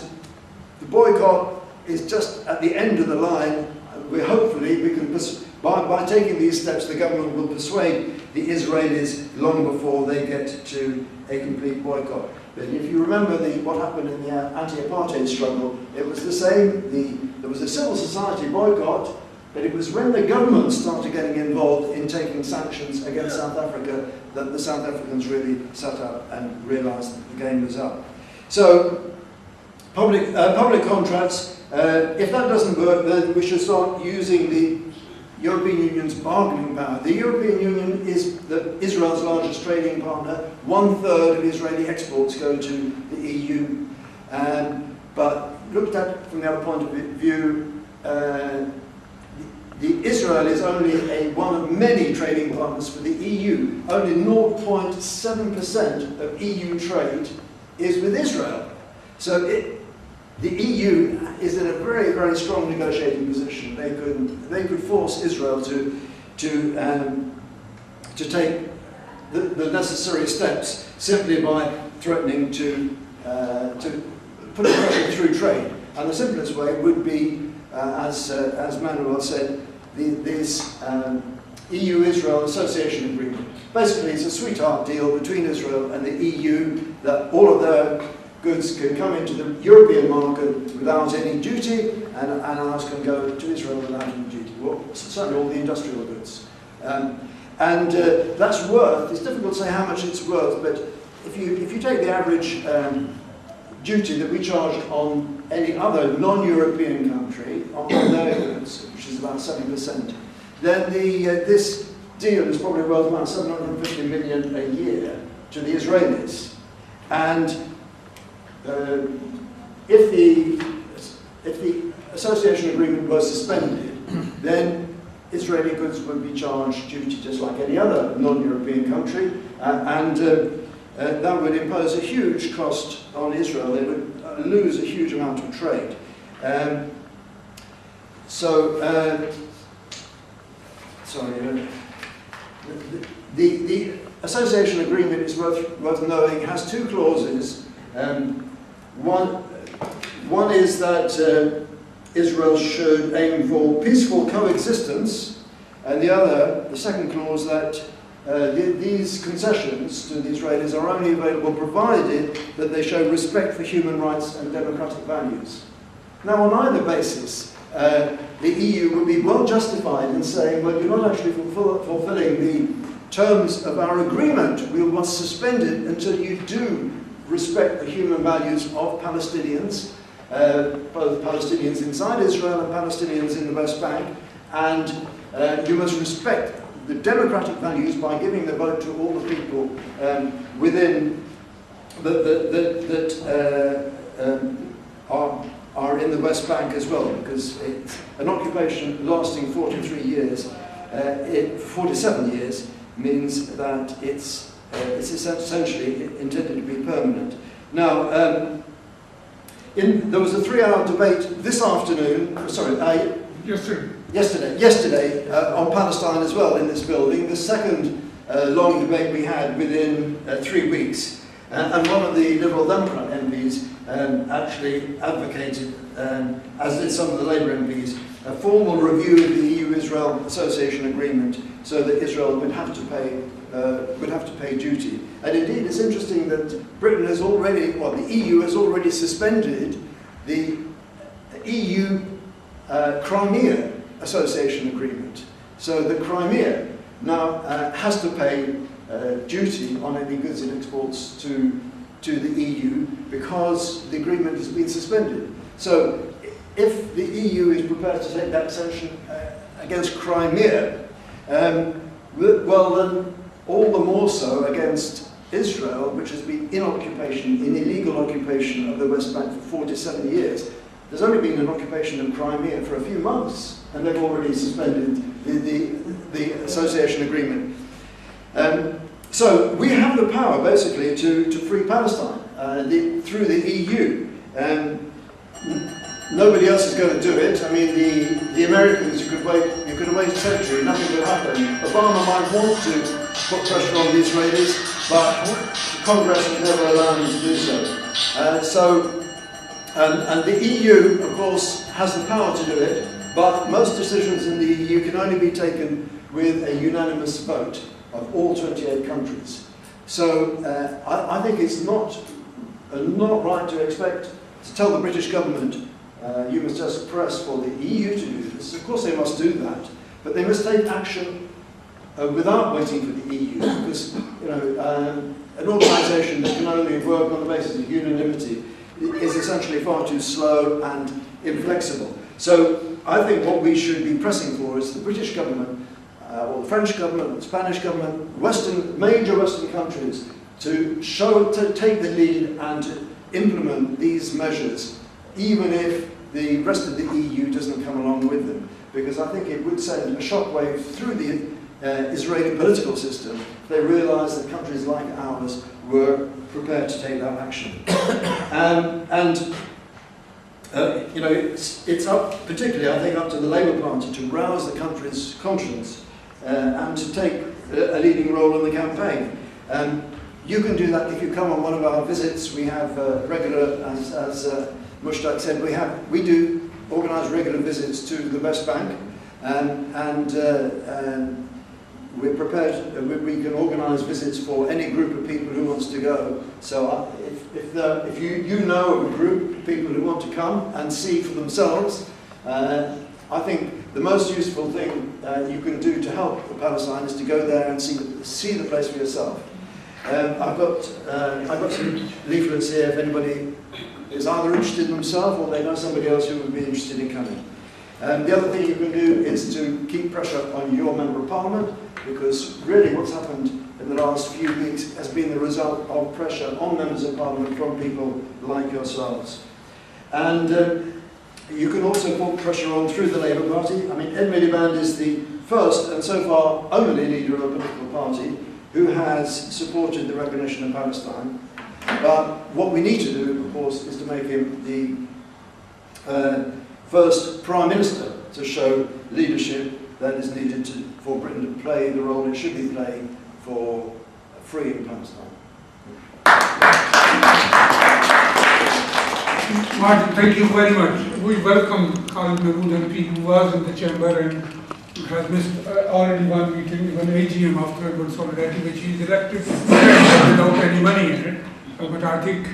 the boycott is just at the end of the line. Hopefully we can, by taking these steps, the government will persuade the Israelis long before they get to a complete boycott. But if you remember what happened in the anti-apartheid struggle, it was the same. There was a civil society boycott, but it was when the government started getting involved in taking sanctions against South Africa that the South Africans really sat up and realised that the game was up. So, public contracts, if that doesn't work, then we should start using the European Union's bargaining power. The European Union is Israel's largest trading partner. 1/3 of Israeli exports go to the EU. But looked at from the other point of view, Israel is only one of many trading partners for the EU. Only 0.7% of EU trade is with Israel. So the EU is in a very, very strong negotiating position. They could force Israel to take the necessary steps simply by threatening to put pressure through trade. And the simplest way would be, as Manuel said, this EU-Israel Association Agreement. Basically, it's a sweetheart deal between Israel and the EU that all of their goods can come into the European market without any duty, and ours can go to Israel without any duty. Well, certainly all the industrial goods. That's worth, it's difficult to say how much it's worth, but if you take the average duty that we charge on any other non-European country on their goods, which is about 7%, then this deal is probably worth about 750 million a year to the Israelis. And if the association agreement was suspended, then Israeli goods would be charged duty just like any other non-European country, and that would impose a huge cost on Israel. They would lose a huge amount of trade. The association agreement, is worth knowing, has two clauses. One is that Israel should aim for peaceful coexistence, and the second clause, that these concessions to the Israelis are only available provided that they show respect for human rights and democratic values. Now, on either basis, the EU would be well justified in saying, well, you're not actually fulfilling the terms of our agreement. We must suspend it until you do respect the human values of Palestinians, both Palestinians inside Israel and Palestinians in the West Bank, and you must respect the democratic values by giving the vote to all the people within that are in the West Bank as well, because it's an occupation lasting 43 years, 47 years, means that it's essentially intended to be permanent. Now, there was a 3-hour debate this afternoon, yesterday on Palestine as well in this building, the second long debate we had within 3 weeks. And one of the Liberal Democrat MPs actually advocated, as did some of the Labour MPs, a formal review of the EU-Israel Association Agreement so that Israel would have to pay duty. And indeed, it's interesting that Britain has already, well, the EU has already suspended the EU Crimea Association Agreement. So the Crimea now has to pay duty on any goods it exports to the EU because the agreement has been suspended. So if the EU is prepared to take that sanction against Crimea, well then all the more so against Israel, which has been in occupation, in illegal occupation of the West Bank for 47 years. There's only been an occupation of Crimea for a few months, and they've already suspended the association agreement. So we have the power, basically, to free Palestine through the EU. Nobody else is going to do it. I mean, the Americans, you could wait a century, nothing will happen. Obama might want to put pressure on the Israelis, but Congress has never allowed him to do so. And the EU, of course, has the power to do it, but most decisions in the EU can only be taken with a unanimous vote of all 28 countries. So I think it's not right to tell the British government, you must just press for the EU to do this. Of course they must do that, but they must take action without waiting for the EU, because an organisation that can only work on the basis of unanimity is essentially far too slow and inflexible. So I think what we should be pressing for is the British government, or the French government, the Spanish government, major Western countries to take the lead and to implement these measures, even if the rest of the EU doesn't come along with them. Because I think it would send a shockwave through the Israeli political system if they realised that countries like ours were prepared to take that action. It's up, particularly I think, up to the Labour Party to rouse the country's conscience and to take a leading role in the campaign. You can do that if you come on one of our visits. We have regular, as Mushtaq said, we do organise regular visits to the West Bank, and we're prepared. We can organise visits for any group of people who wants to go. So if you know of a group of people who want to come and see for themselves, I think the most useful thing you can do to help the Palestine is to go there and see the place for yourself. I've got some leaflets here if anybody is either interested in themselves or they know somebody else who would be interested in coming. The other thing you can do is to keep pressure on your Member of Parliament, because really what's happened in the last few weeks has been the result of pressure on Members of Parliament from people like yourselves. And you can also put pressure on through the Labour Party. I mean, Ed Miliband is the first and so far only leader of a political party who has supported the recognition of Palestine. But what we need to do, of course, is to make him the first Prime Minister to show leadership that is needed for Britain to play the role it should be playing for freeing Palestine.
Martin, thank you very much. We welcome Khalid Mahmood MP, who was in the chamber and has missed already one meeting, even AGM after Urban Solidarity, which he is elected without any money in it. But I think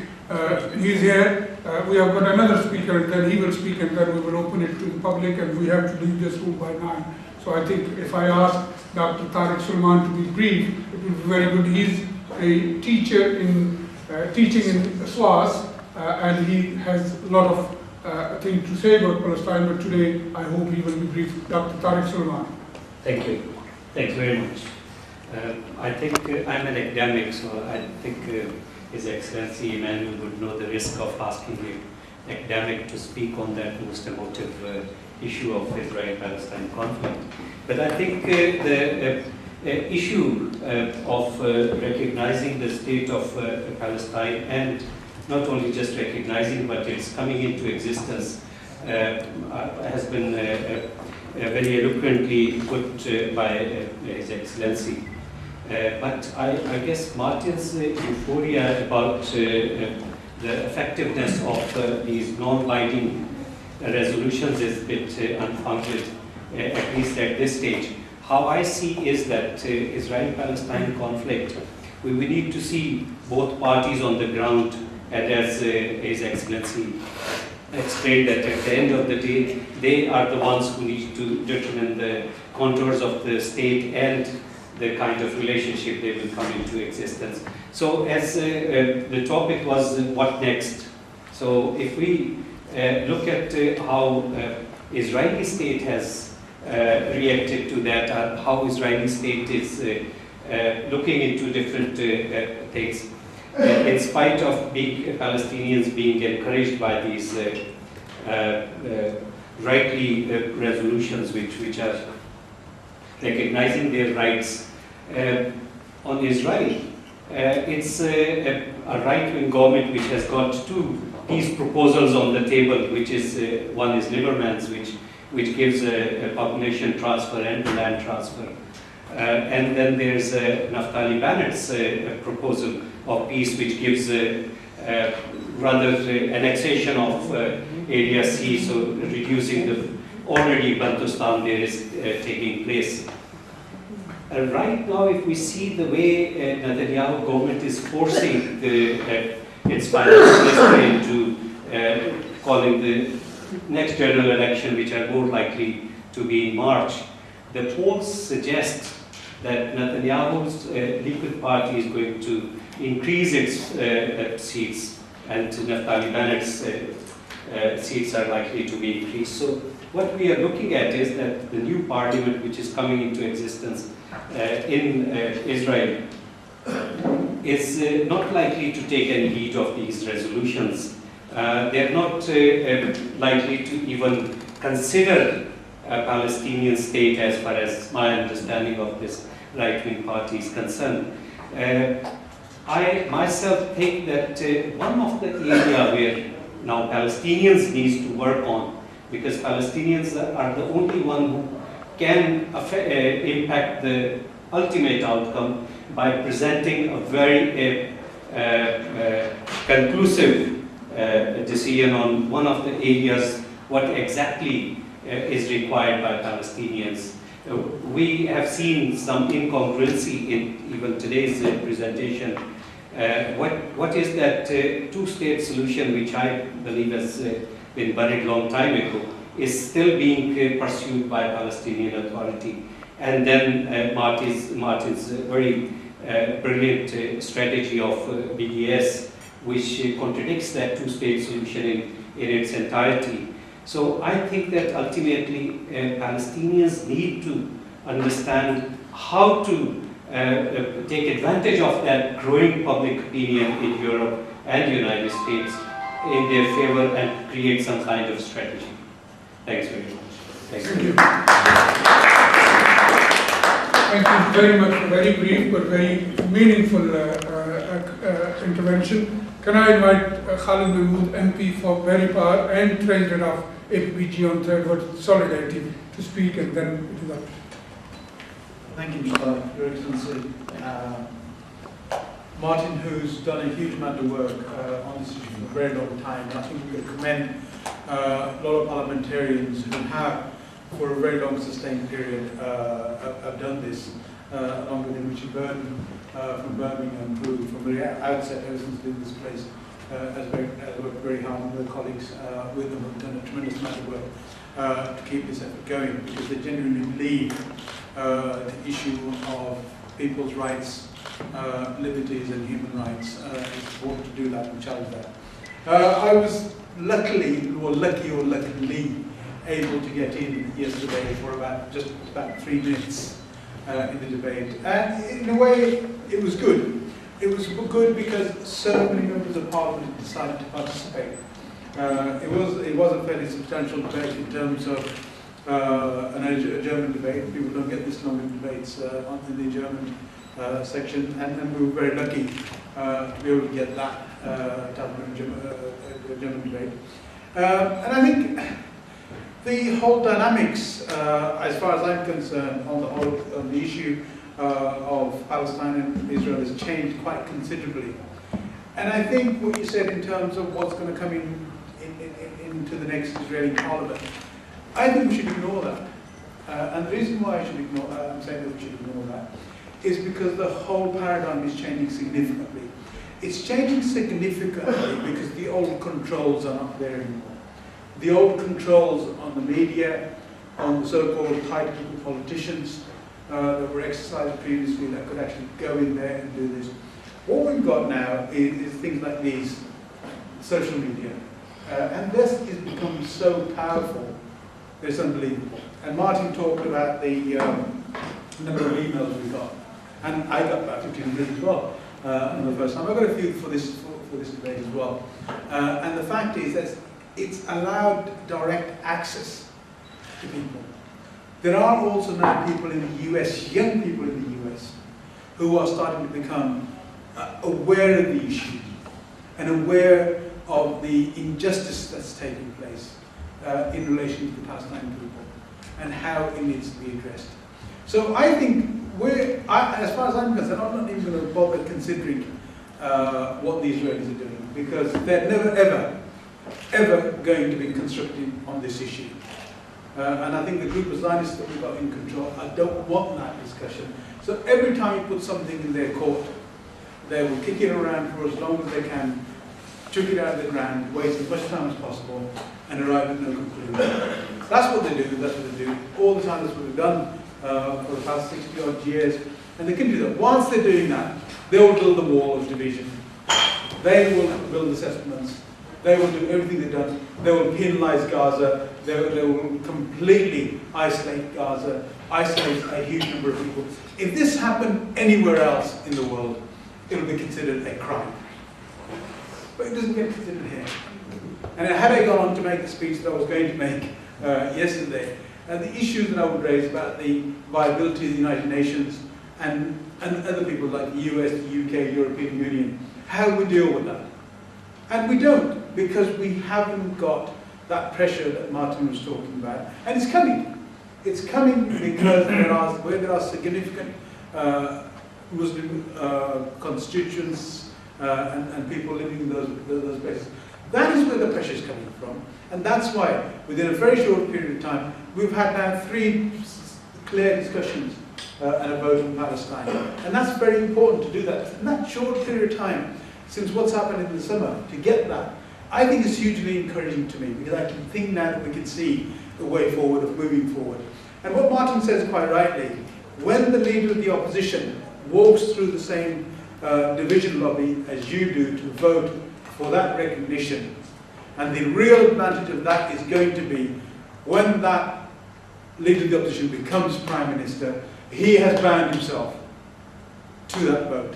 he's here. We have got another speaker, and then he will speak, and then we will open it to the public, and we have to leave this room by 9. So I think if I ask Dr. Tariq Suleman to be brief, it will be very good. He's a teacher in teaching in SOAS, and he has a lot of things to say about Palestine, but today I hope he will be brief. Dr. Tariq Suleman.
Thank you. Thanks very much. I think I'm an academic, so I think His Excellency Emmanuel would know the risk of asking an academic to speak on that most emotive issue of Israel-Palestine conflict. But I think the issue of recognizing the state of Palestine, and not only just recognizing, but it's coming into existence, has been very eloquently put by His Excellency. But I guess Martin's euphoria about the effectiveness of these non-binding resolutions is a bit unfounded, at least at this stage. How I see is that Israel-Palestine conflict, we need to see both parties on the ground, and as His Excellency explained, that at the end of the day, they are the ones who need to determine the contours of the state and the kind of relationship they will come into existence. So as the topic was what next? So if we look at how Israeli state has reacted to that, how Israeli state is looking into different things, in spite of Palestinians being encouraged by these rightly resolutions which are recognizing their rights. On Israel, it's a right-wing government which has got two peace proposals on the table, which is one is Lieberman's, which gives a population transfer and a land transfer, and then there's Naftali Bennett's proposal of peace, which gives rather annexation of Area C, so reducing the already Bantustan there is taking place. Right now, if we see the way Netanyahu government is forcing its finance minister into calling the next general election, which are more likely to be in March, the polls suggest that Netanyahu's Likud party is going to increase its seats, and Naftali Bennett's seats are likely to be increased. So what we are looking at is that the new parliament, which is coming into existence in Israel, is not likely to take any heed of these resolutions. They're not likely to even consider a Palestinian state, as far as my understanding of this right-wing party is concerned. I myself think that one of the areas where now Palestinians need to work on, because Palestinians are the only one who can impact the ultimate outcome by presenting a very conclusive decision on one of the areas, what exactly is required by Palestinians. We have seen some incongruency in even today's presentation. What is that two-state solution, which I believe has been buried long time ago, is still being pursued by Palestinian Authority. And then Martin's very brilliant strategy of BDS, which contradicts that two-state solution in its entirety. So I think that ultimately Palestinians need to understand how to take advantage of that growing public opinion in Europe and the United States in their favor and create some kind of strategy. Thanks very much. Thank you.
Thank you very much for very brief but very meaningful intervention. Can I invite Khalid Mahmood, MP for Berry Power and President of APPG on Third World Solidarity, to speak, and then it is up.
Thank you, Mushtaq, Your Excellency. Martin, who's done a huge amount of work on this issue for a very long time. I think we can commend a lot of parliamentarians who have, for a very long sustained period, have done this, along with Richard Burton from Birmingham, who from the outset, ever since leaving this place, has worked very hard, and other colleagues with them have done a tremendous amount of work to keep this effort going, because they genuinely believe the issue of people's rights, liberties and human rights is important to do that and challenge that. I was luckily able to get in yesterday for just about 3 minutes in the debate, and in a way it was good. It was good because so many members of Parliament decided to participate. It was a fairly substantial debate in terms of a German debate. People don't get this long in debates in the German section, and we were very lucky to be able to get that German debate. And I think the whole dynamics, as far as I'm concerned, on the issue of Palestine and Israel has changed quite considerably. And I think what you said in terms of what's going to come into the next Israeli parliament, I think we should ignore that. And the reason why I'm saying that we should ignore that is because the whole paradigm is changing significantly. It's changing significantly because the old controls are not there anymore. The old controls on the media, on the so-called tight politicians that were exercised previously, that could actually go in there and do this. What we've got now is things like these, social media. And this is becoming so powerful, it's unbelievable. And Martin talked about the number of emails we got. And I got about 1,500 as well on the first time. I got a few for this debate as well. And the fact is that it's allowed direct access to people. There are also now people in the US, young people in the US, who are starting to become aware of the issue and aware of the injustice that's taking place in relation to the Palestinian people and how it needs to be addressed. So I think as far as I'm concerned, I'm not even going to bother considering what the Israelis are doing, because they're never, ever going to be constructive on this issue. And I think the group of Zionists that we've got in control, I don't want that discussion. So every time you put something in their court, they will kick it around for as long as they can, chuck it out of the ground, waste as much time as possible, and arrive at no conclusion. That's what they do, that's what they do. All the time that's what they've done for the past 60 odd years. And they can do that. Once they're doing that, they will build the wall of division. They will build the settlements. They will do everything they've done. They will penalize Gaza. They will completely isolate Gaza, isolate a huge number of people. If this happened anywhere else in the world, it would be considered a crime. But it doesn't get considered here. And had I gone on to make the speech that I was going to make yesterday, the issues that I would raise about the viability of the United Nations and other people like the US, the UK, European Union, how we deal with that. And we don't, because we haven't got that pressure that Martin was talking about. And it's coming. It's coming because there are significant Muslim constituents and people living in those places. That is where the pressure is coming from. And that's why, within a very short period of time, we've had now 3 clear discussions and a vote on Palestine. And that's very important to do that. In that short period of time, since what's happened in the summer, to get that, I think is hugely encouraging to me, because I can think now that we can see the way forward of moving forward. And what Martin says quite rightly, when the leader of the opposition walks through the same division lobby as you do to vote for that recognition, and the real advantage of that is going to be when that leader of the opposition becomes Prime Minister, he has bound himself to that vote.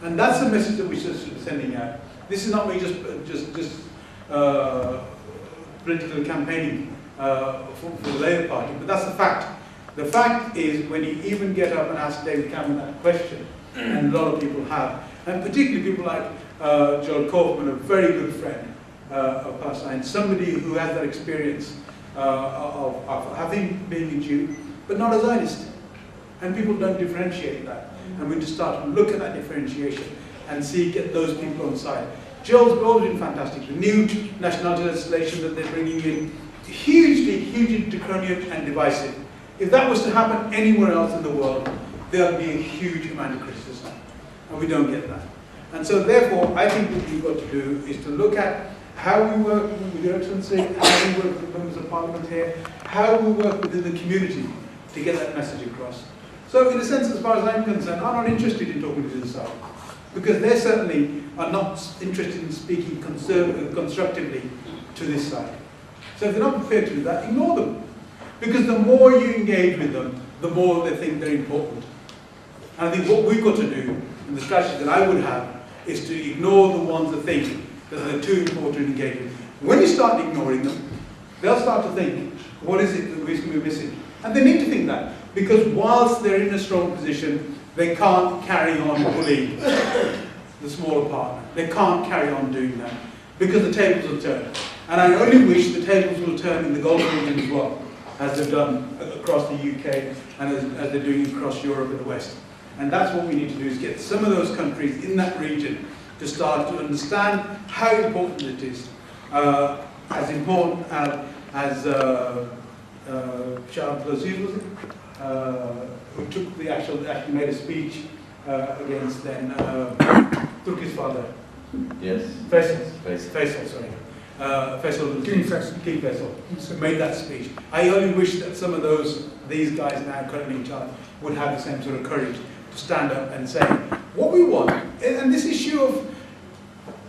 And that's the message that we should be sending out. This is not me just political campaigning for the Labour Party, but that's the fact. The fact is, when you even get up and ask David Cameron that question, and a lot of people have, and particularly people like Joel Kaufman, a very good friend of Palestine, somebody who has that experience of having been a Jew, but not a Zionist. And people don't differentiate that. And we just start to look at that differentiation and get those people on side. Joel's always been fantastic. The new nationality legislation that they're bringing in, hugely draconian and divisive. If that was to happen anywhere else in the world, there'll be a huge amount of criticism. And we don't get that. And so therefore, I think what we've got to do is to look at how we work with Your Excellency, how we work with members of Parliament here, how we work within the community to get that message across. So in a sense, as far as I'm concerned, I'm not interested in talking to the other side, because they certainly are not interested in speaking constructively to this side. So if they're not prepared to do that, ignore them. Because the more you engage with them, the more they think they're important. And I think what we've got to do, and the strategy that I would have, is to ignore the ones that think that they're too important to engage with. When you start ignoring them, they'll start to think, what is it that we're missing? And they need to think that, because whilst they're in a strong position, they can't carry on bullying the smaller partner. They can't carry on doing that, because the tables will turn. And I only wish the tables will turn in the Gulf region as well, as they've done across the UK and as they're doing across Europe and the West. And that's what we need to do, is get some of those countries in that region to start to understand how important it is. As important as Charles Lazir, was it? Who took actually made a speech against then took his father.
Yes.
Faisal, sorry. King Faisal made that speech. I only wish that some of these guys now currently in charge would have the same sort of courage to stand up and say what we want. And this issue of,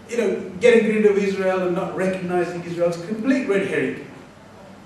getting rid of Israel and not recognizing Israel is a complete red herring.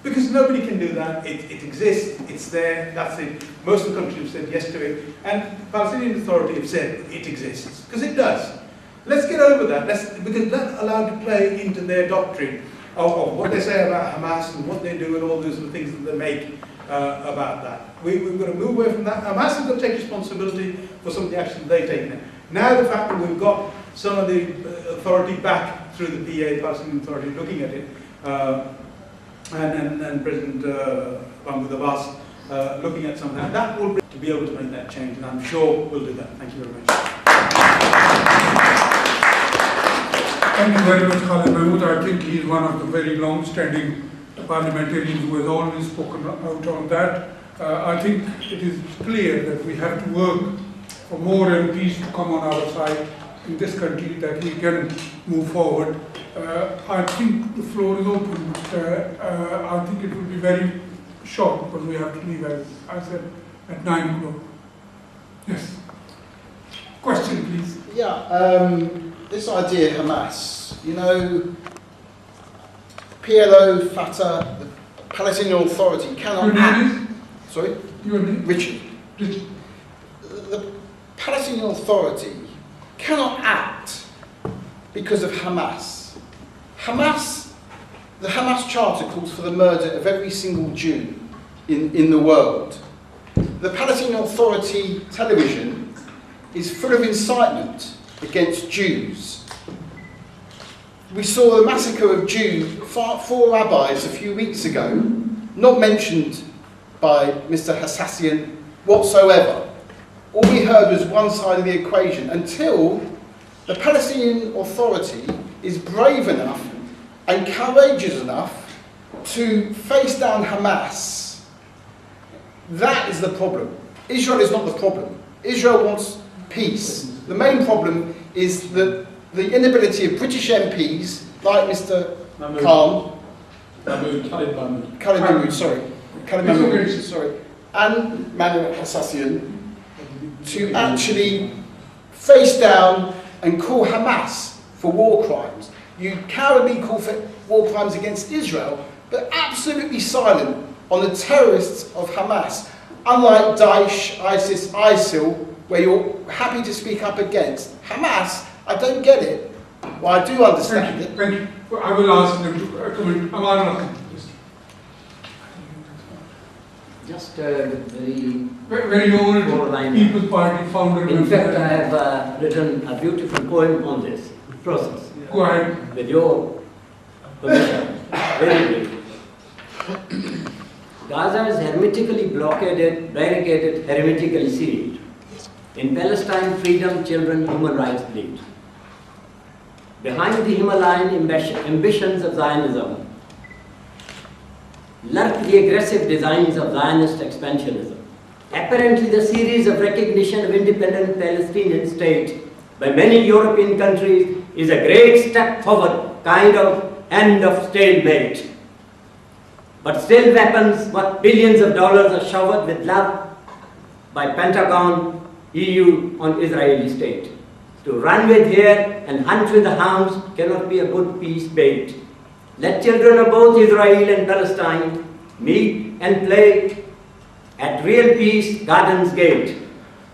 Because nobody can do that. It exists, it's there, that's it. Most of the countries have said yes to it, and the Palestinian Authority have said it exists, because it does. Let's get over that, because that's allowed to play into their doctrine of what they say about Hamas and what they do and all those things that they make about that. We've got to move away from that. Hamas has got to take responsibility for some of the actions they've taken. Now the fact that we've got some of the authority back through the PA, the Palestinian Authority, looking at it, and President Mahmood Abbas looking at some of that, that will to be able to make that change, and I'm sure we'll do that. Thank you very much.
Thank you very much, Khalid Mahmood. I think he is one of the very long-standing parliamentarians who has always spoken out on that. I think it is clear that we have to work for more MPs to come on our side in this country, that we can move forward. I think the floor is open. I think it will be very short, because we have to leave, as I said, at 9 o'clock. Yes. Question, please.
Yeah, this idea, Hamas, PLO, Fatah, the Palestinian Authority cannot
Your name
act. Sorry?
Your name?
Richard. The Palestinian Authority cannot act because of Hamas. The Hamas Charter calls for the murder of every single Jew in the world. The Palestinian Authority television is full of incitement against Jews. We saw the massacre of Jews, 4 rabbis a few weeks ago, not mentioned by Mr. Hassassain whatsoever. All we heard was one side of the equation, until the Palestinian Authority is brave enough and courageous enough to face down Hamas. That is the problem. Israel is not the problem. Israel wants peace. The main problem is the inability of British MPs, like Mr. Khan, Khalid Mahmood, sorry, and Mahmoud Hassassain, to actually face down and call Hamas for war crimes. You cowardly call for war crimes against Israel, but absolutely silent on the terrorists of Hamas, unlike Daesh, ISIS, ISIL, where you're happy to speak up against. Hamas, I don't get it. Well, I do understand it.
Thank you. I will ask them to comment. Aman, please.
Just very
Very old
four-liner.
People's Party founder.
In fact, I have written a beautiful poem on this process.
Go ahead.
With your permission. Very brief. Gaza is hermetically blockaded, barricaded, hermetically sealed. In Palestine, freedom, children, human rights bleed. Behind the Himalayan ambitions of Zionism lurk the aggressive designs of Zionist expansionism. Apparently, the series of recognition of independent Palestinian state by many European countries is a great step forward, kind of end of stalemate. But still weapons worth billions of dollars are showered with love by Pentagon, EU on Israeli state. To run with here and hunt with the hounds cannot be a good peace bait. Let children of both Israel and Palestine meet and play at real peace gardens gate.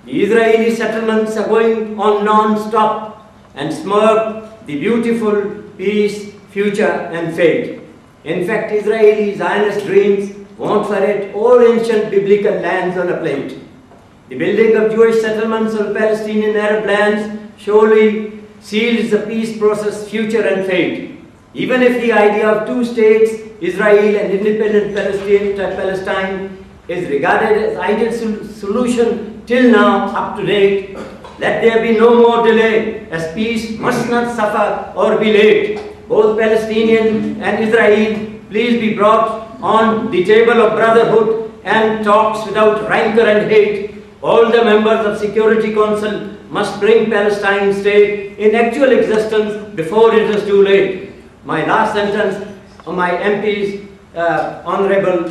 The Israeli settlements are going on non-stop and smirk the beautiful peace, future and fate. In fact, Israeli Zionist dreams want for it all ancient biblical lands on a plate. The building of Jewish settlements on Palestinian Arab lands surely seals the peace process, future and fate. Even if the idea of two states, Israel and independent Palestine, is regarded as ideal solution till now, up to date, let there be no more delay, as peace must not suffer or be late. Both Palestinian and Israel, please be brought on the table of brotherhood and talks without rancor and hate. All the members of Security Council must bring Palestine state in actual existence before it is too late. My last sentence, my MPs, honorable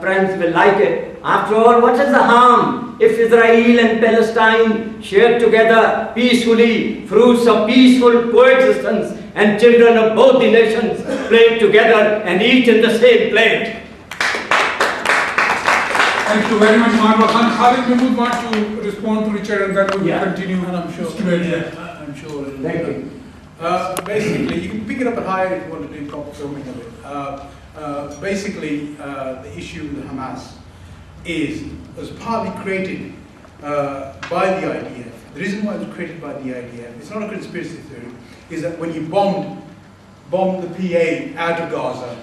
friends will like it. After all, what is the harm if Israel and Palestine share together peacefully fruits of peaceful coexistence and children of both the nations play together and eat in the same plate?
Thank you very much, Marwa Khan. Khalid, we would want to respond to Richard and then we will continue.
And I'm sure. I'm sure.
Thank you.
Basically, you can pick it up at Hayat if you want to do proper filming of it. Basically, the issue with Hamas was partly created by the IDF. The reason why it was created by the IDF, it's not a conspiracy theory, is that when you bombed the PA out of Gaza,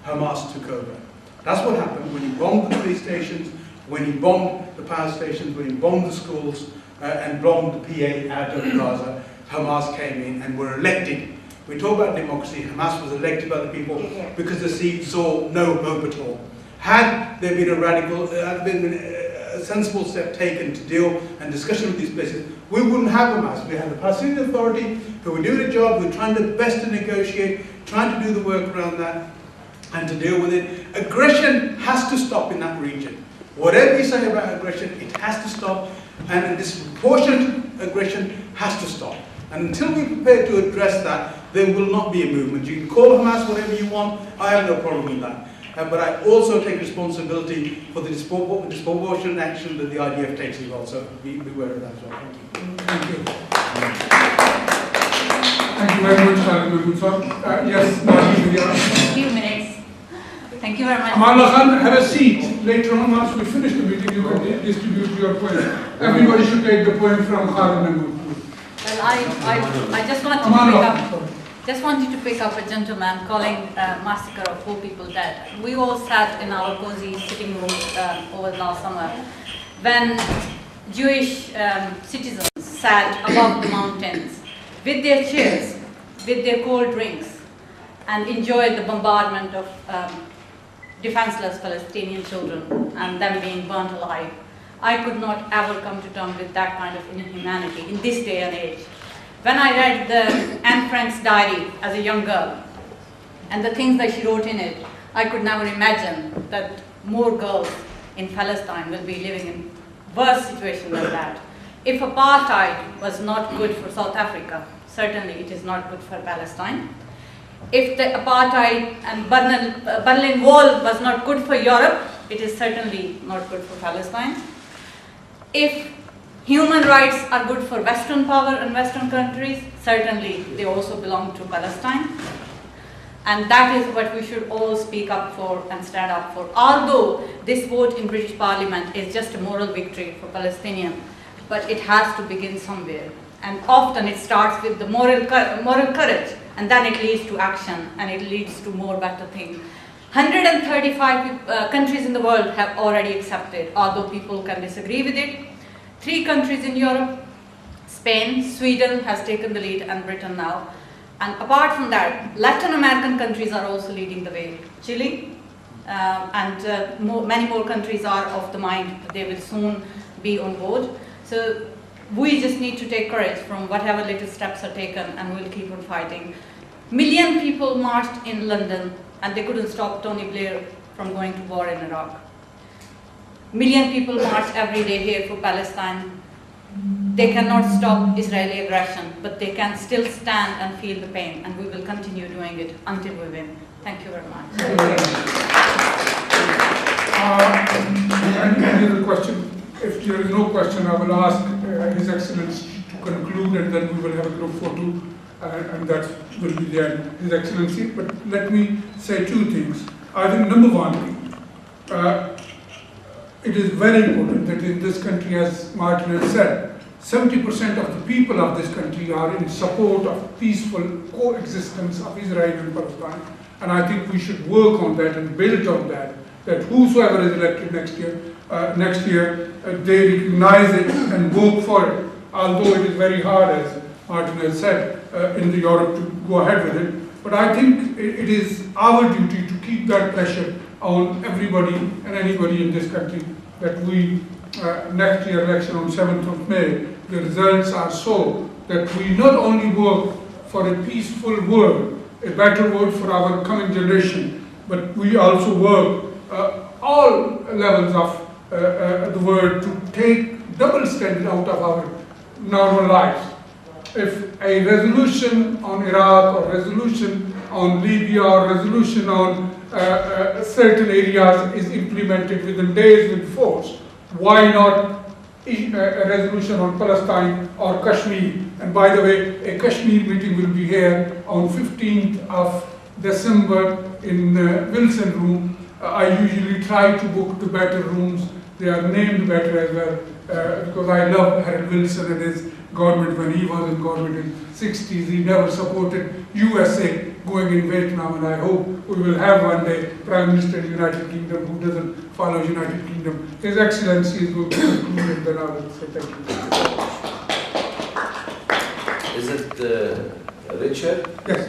Hamas took over. That's what happened when you bombed the police stations, when you bombed the power stations, when you bombed the schools, and bombed the PA out of Gaza. Hamas came in and were elected. We talk about democracy. Hamas was elected by the people because the seat saw no hope at all. Had there been a sensible step taken to deal and discussion with these places, we wouldn't have Hamas. We had the Palestinian Authority who were doing a job, who were trying their best to negotiate, trying to do the work around that and to deal with it. Aggression has to stop in that region. Whatever you say about aggression, it has to stop, and disproportionate aggression has to stop. And until we're prepared to address that, there will not be a movement. You can call Hamas whatever you want, I have no problem with that. But I also take responsibility for the disproportionate action that the IDF takes as well, so be aware of that as well. Thank you.
Thank you very much, Khalid. Yes, Naheed,
A few minutes. Thank you very much.
Aman Khan, have a seat. Later on, once we finish the meeting, you can distribute your poem. Everybody should take the poem from Khalid.
Well, I just wanted to pick up a gentleman calling massacre of 4 people dead. We all sat in our cozy sitting rooms over the last summer when Jewish citizens sat above the mountains with their chairs, with their cold drinks, and enjoyed the bombardment of defenseless Palestinian children and them being burnt alive. I could not ever come to terms with that kind of inhumanity in this day and age. When I read Anne Frank's diary as a young girl and the things that she wrote in it, I could never imagine that more girls in Palestine will be living in worse situation than that. If apartheid was not good for South Africa, certainly it is not good for Palestine. If the apartheid and Berlin Wall was not good for Europe, it is certainly not good for Palestine. If human rights are good for Western power and Western countries, certainly they also belong to Palestine. And that is what we should all speak up for and stand up for. Although this vote in British Parliament is just a moral victory for Palestinians, but it has to begin somewhere. And often it starts with the moral courage, and then it leads to action, and it leads to more better things. 135 countries in the world have already accepted, although people can disagree with it. 3 countries in Europe, Spain, Sweden has taken the lead, and Britain now. And apart from that, Latin American countries are also leading the way. Chile and many more countries are of the mind that they will soon be on board. So we just need to take courage from whatever little steps are taken, and we'll keep on fighting. Million people marched in London, and they couldn't stop Tony Blair from going to war in Iraq. Million people march every day here for Palestine. They cannot stop Israeli aggression, but they can still stand and feel the pain, and we will continue doing it until we win. Thank you very much.
Any other question? If there is no question, I will ask His Excellency to conclude, and then we will have a group photo, and that will be the end, His Excellency. But let me say 2 things. I think number one, it is very important that in this country, as Martin has said, 70% of the people of this country are in support of peaceful coexistence of Israel and Palestine. And I think we should work on that and build on that, that whosoever is elected next year, they recognize it and work for it. Although it is very hard, as Martin has said, in the Europe to go ahead with it. But I think it is our duty to keep that pressure on everybody and anybody in this country, that we, next year election on 7th of May, the results are so that we not only work for a peaceful world, a better world for our coming generation, but we also work all levels of the world to take double standard out of our normal lives. If a resolution on Iraq, or resolution on Libya, or resolution on certain areas is implemented within days with force, why not a resolution on Palestine or Kashmir? And by the way, a Kashmir meeting will be here on 15th of December in Wilson Room. I usually try to book the better rooms. They are named better as well, because I love Harold Wilson and his government. When he was in government in 60s, he never supported USA going in Vietnam, and I hope we will have one day Prime Minister of the United Kingdom who doesn't follow United Kingdom. His Excellency is going to conclude, and then I will say thank you.
Is it Richard?
Yes.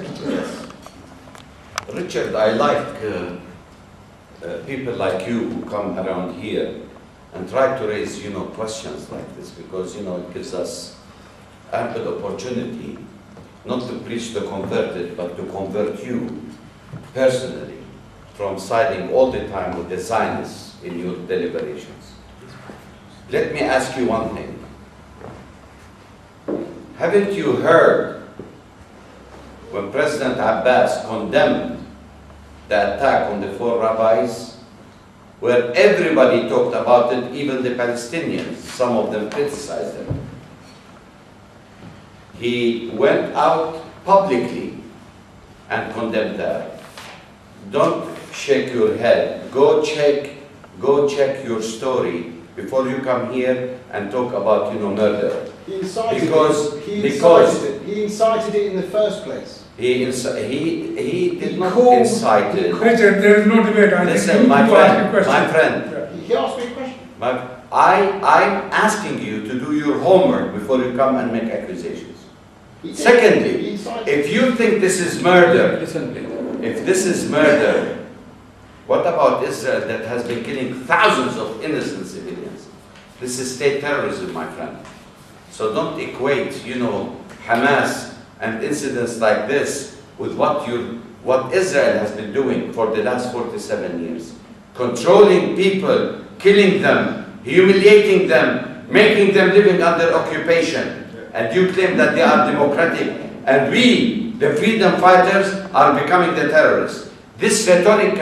Richard, I like people like you who come around here and try to raise, questions like this, because, it gives us ample opportunity not to preach the converted, but to convert you personally from siding all the time with the Zionists in your deliberations. Let me ask you one thing. Haven't you heard when President Abbas condemned the attack on the 4 rabbis, where everybody talked about it, even the Palestinians, some of them criticized them? He went out publicly and condemned that. Don't shake your head. Go check your story before you come here and talk about, murder.
He incited He incited it in the first place.
He did not incite it.
Richard, there is no debate.
Listen, my friend.
He asked me a question.
I'm asking you to do your homework before you come and make accusations. Secondly, if you think this is murder, if this is murder, what about Israel that has been killing thousands of innocent civilians? This is state terrorism, my friend. So don't equate, Hamas and incidents like this with what Israel has been doing for the last 47 years. Controlling people, killing them, humiliating them, making them living under occupation. And you claim that they are democratic, and we, the freedom fighters, are becoming the terrorists. This rhetoric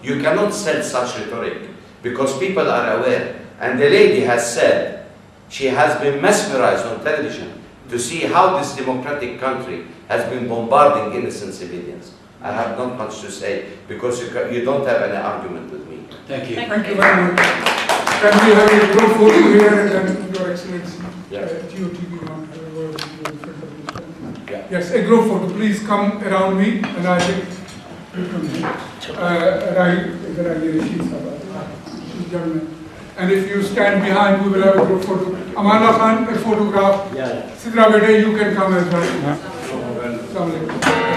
you cannot sell such rhetoric, because people are aware. And the lady has said, she has been mesmerized on television to see how this democratic country has been bombarding innocent civilians. I have not much to say because you don't have any argument with me.
Thank you.
Thank you very much. Can we have a group photo here and then Your Excellency,
Yeah.
GOTV want to have a word with you in front of you.
Yeah.
Yes, a group photo. Please come around me and I think and if you stand behind, we will have a group photo. Aman Khan, a photograph.
Yeah.
Sidra Bede, you can come as well. Assalamu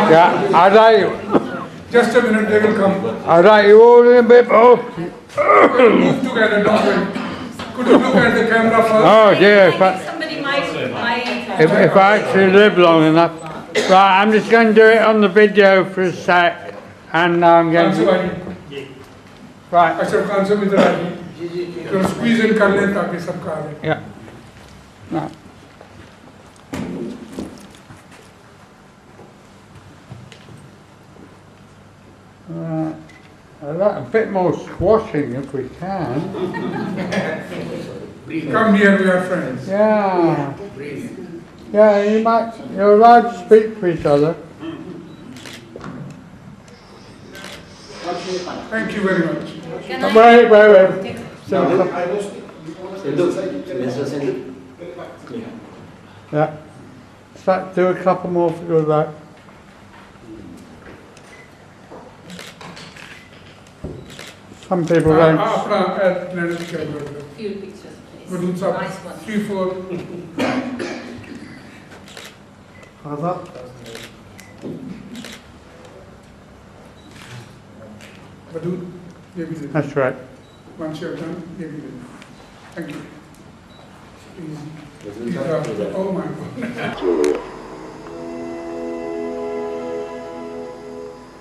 Yeah, I'd like,
just a minute, they will come.
I'd like you all in a bit more.
Move together, don't worry. Could you look at the camera first?
Oh dear,
Somebody might
if I actually live long enough. Right, I'm just going to do it on the video for a sec, and I'm going to... Right.
Ashraf Khan sab idhar aaye. So squeeze in kar le taaki sabka aa jaye.
Yeah. No. I'd like a bit more squashing if we can.
Come here, we are friends.
Yeah. Yeah, you're allowed to speak to each other.
Thank you very much.
Can
Wait. Yeah. In fact, do a couple more for good luck. Some people don't.
Apna learn kya karo.
few pictures, please.
Madood sahab,
Nice one.
3, 4. Madood, ye bhi de.
That's right.
Once you have done, ye bhi de. Thank you. Easy. Oh my God.